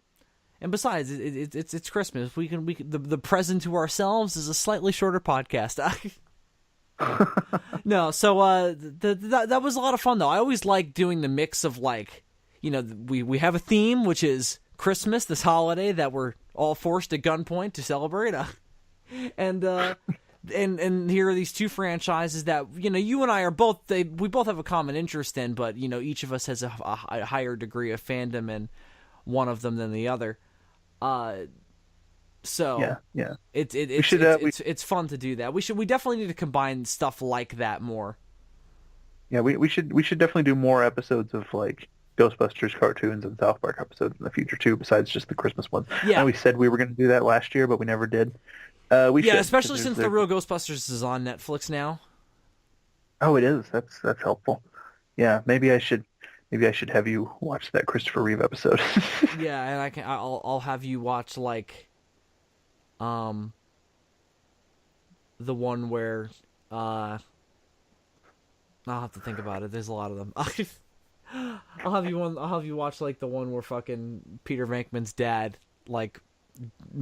besides, it's Christmas. We can the present to ourselves is a slightly shorter podcast. No, so that was a lot of fun though. I always like doing the mix of like, we have a theme which is Christmas, this holiday that we're all forced at gunpoint to celebrate, and here are these two franchises that you and I are we both have a common interest in, but each of us has a higher degree of fandom in one of them than the other. So yeah, it's fun to do that. We definitely need to combine stuff like that more. Yeah, we should definitely do more episodes of like Ghostbusters cartoons and South Park episodes in the future too, besides just the Christmas ones. Yeah, and we said we were going to do that last year, but we never did. Especially since the real Ghostbusters is on Netflix now. Oh, it is. That's helpful. Yeah, maybe I should have you watch that Christopher Reeve episode. Yeah, and I'll have you watch like the one where I'll have to think about it. There's a lot of them. I'll have you watch like the one where fucking Peter Venkman's dad like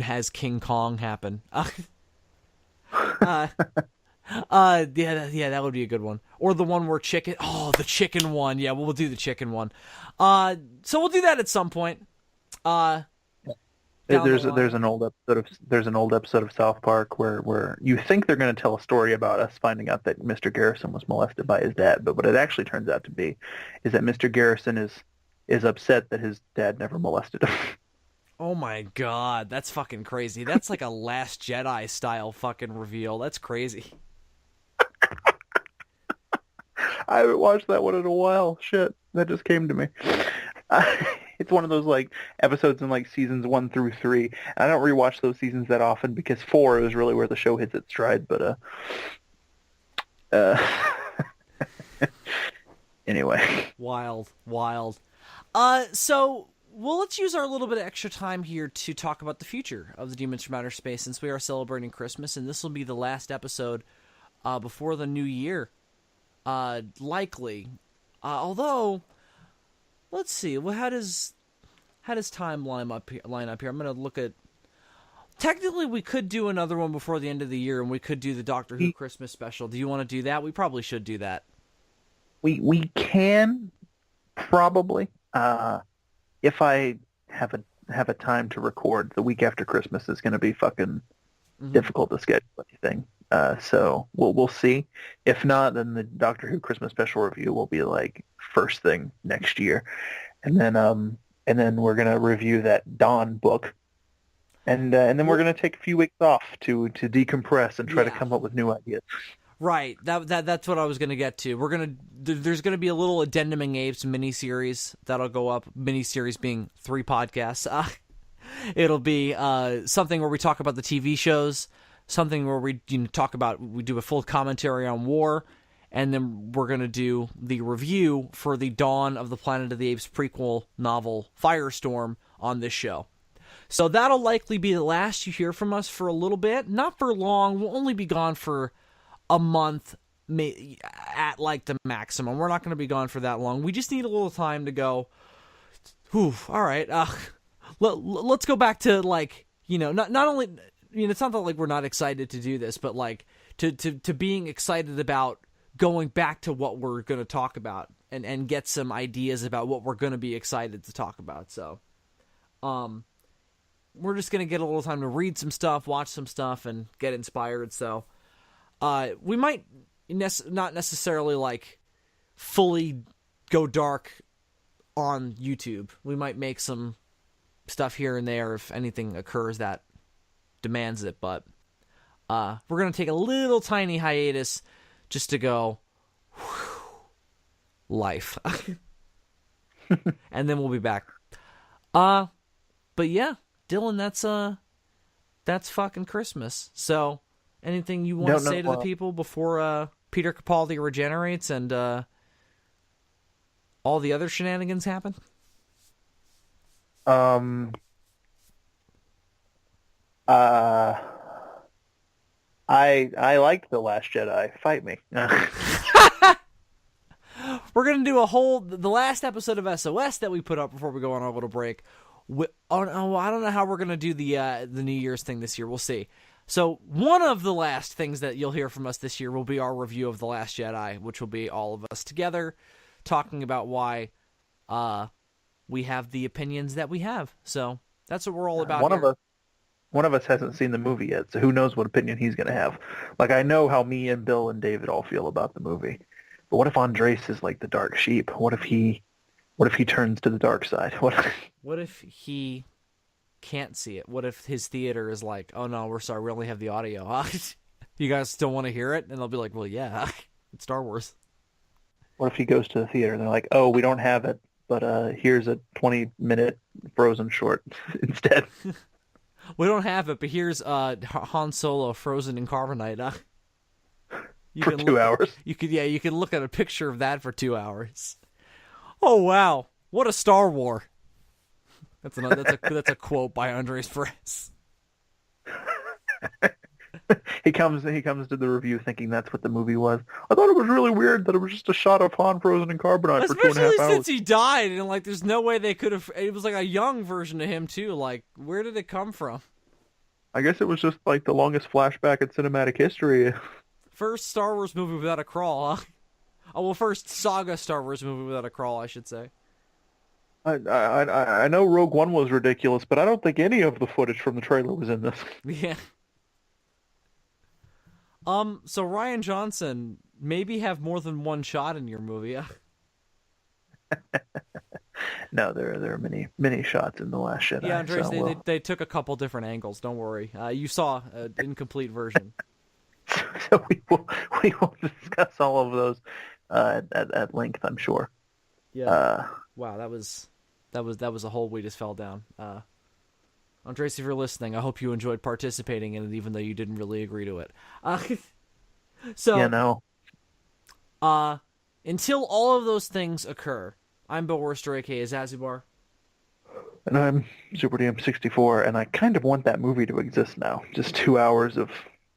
has King Kong happen. Yeah, that would be a good one. Or the one where the chicken one. Yeah, we'll do the chicken one. So we'll do that at some point. There's an old episode of South Park where you think they're going to tell a story about us finding out that Mr. Garrison was molested by his dad, but what it actually turns out to be is that Mr. Garrison is upset that his dad never molested him. Oh my god, that's fucking crazy. That's like a Last Jedi style fucking reveal. That's crazy. I haven't watched that one in a while. Shit, that just came to me. It's one of those like episodes in like seasons 1 through 3. I don't rewatch those seasons that often because 4 is really where the show hits its stride. But anyway, wild. So well, let's use our little bit of extra time here to talk about the future of the Demons from Outer Space, since we are celebrating Christmas, and this will be the last episode before the new year, likely. Although, let's see. Well, how does time line up here? I'm going to look at. Technically, we could do another one before the end of the year, and we could do the Doctor Who Christmas special. Do you want to do that? We probably should do that. We can probably. If I have a time to record, the week after Christmas is going to be fucking difficult to schedule anything. So we'll see. If not, then the Doctor Who Christmas special review will be like first thing next year, and then we're gonna review that Dawn book, and then we're gonna take a few weeks off to decompress and try to come up with new ideas. Right. That's what I was gonna get to. There's gonna be a little Addenduming Apes miniseries that'll go up. Miniseries being 3 podcasts. It'll be something where we talk about the TV shows, something where we we do a full commentary on war, and then we're gonna do the review for the Dawn of the Planet of the Apes prequel novel Firestorm on this show. So that'll likely be the last you hear from us for a little bit. Not for long. We'll only be gone for a month at like the maximum. We're not going to be gone for that long. We just need a little time to go, whew, all right, let's go back to like, not only, it's not that like we're not excited to do this, but like to being excited about going back to what we're going to talk about and get some ideas about what we're going to be excited to talk about. So, we're just going to get a little time to read some stuff, watch some stuff, and get inspired. So, we might not necessarily like fully go dark on YouTube. We might make some stuff here and there if anything occurs that demands it. But we're going to take a little tiny hiatus just to go, life. And then we'll be back. But yeah, Dylan, that's fucking Christmas. So anything you want to say to the people before Peter Capaldi regenerates and all the other shenanigans happen? I liked The Last Jedi. Fight me. We're going to do the last episode of SOS that we put up before we go on our little break. I don't know how we're going to do the New Year's thing this year. We'll see. So one of the last things that you'll hear from us this year will be our review of The Last Jedi, which will be all of us together talking about why we have the opinions that we have. So that's what we're all about. One of us hasn't seen the movie yet, so who knows what opinion he's going to have. Like, I know how me and Bill and David all feel about the movie. But what if Andres is like the dark sheep? What if he turns to the dark side? What if he can't see it? What if his theater is like, oh no, we're sorry, we only have the audio. You guys still want to hear it? And they'll be like, well, yeah, it's Star Wars. What if he goes to the theater and they're like, oh, we don't have it, but here's a 20-minute Frozen short instead. We don't have it, but here's Han Solo frozen in carbonite. For 2 hours. You can look at a picture of that for 2 hours. Oh wow, what a Star War! That's a quote by Andres Perez. He comes to the review thinking that's what the movie was. I thought it was really weird that it was just a shot of Han frozen in carbonite for 2.5 Especially hours. since he died, and like, there's no way they could have. It was like a young version of him too. Like, where did it come from? I guess it was just like the longest flashback in cinematic history. First Star Wars movie without a crawl, huh? Oh, well, first saga Star Wars movie without a crawl, I should say. I know Rogue One was ridiculous, but I don't think any of the footage from the trailer was in this. Yeah. So Ryan Johnson maybe have more than one shot in your movie. No, there are many shots in The Last Jedi. Yeah, Andres, so they took a couple different angles. Don't worry. You saw an incomplete version. so we will discuss all of those at length, I'm sure. Yeah. Wow, that was a hole we just fell down. Andres, if you're listening, I hope you enjoyed participating in it, even though you didn't really agree to it. So, yeah, no. Until all of those things occur, I'm Bill Worster, aka Zazubaar. And I'm Super DM64, and I kind of want that movie to exist now. Just 2 hours of...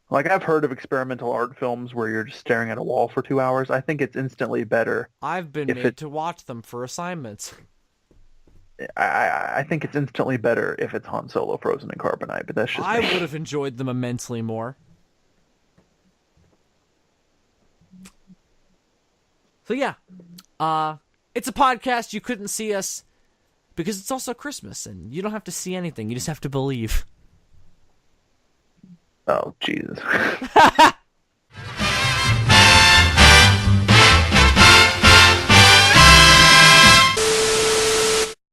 Like, I've heard of experimental art films where you're just staring at a wall for 2 hours. I think it's instantly better. I've been made to watch them for assignments. I think it's instantly better if it's Han Solo frozen in carbonite, but that's just I me. would have enjoyed them immensely more. So yeah, it's a podcast. You couldn't see us because it's also Christmas, and you don't have to see anything. You just have to believe. Oh, Jesus.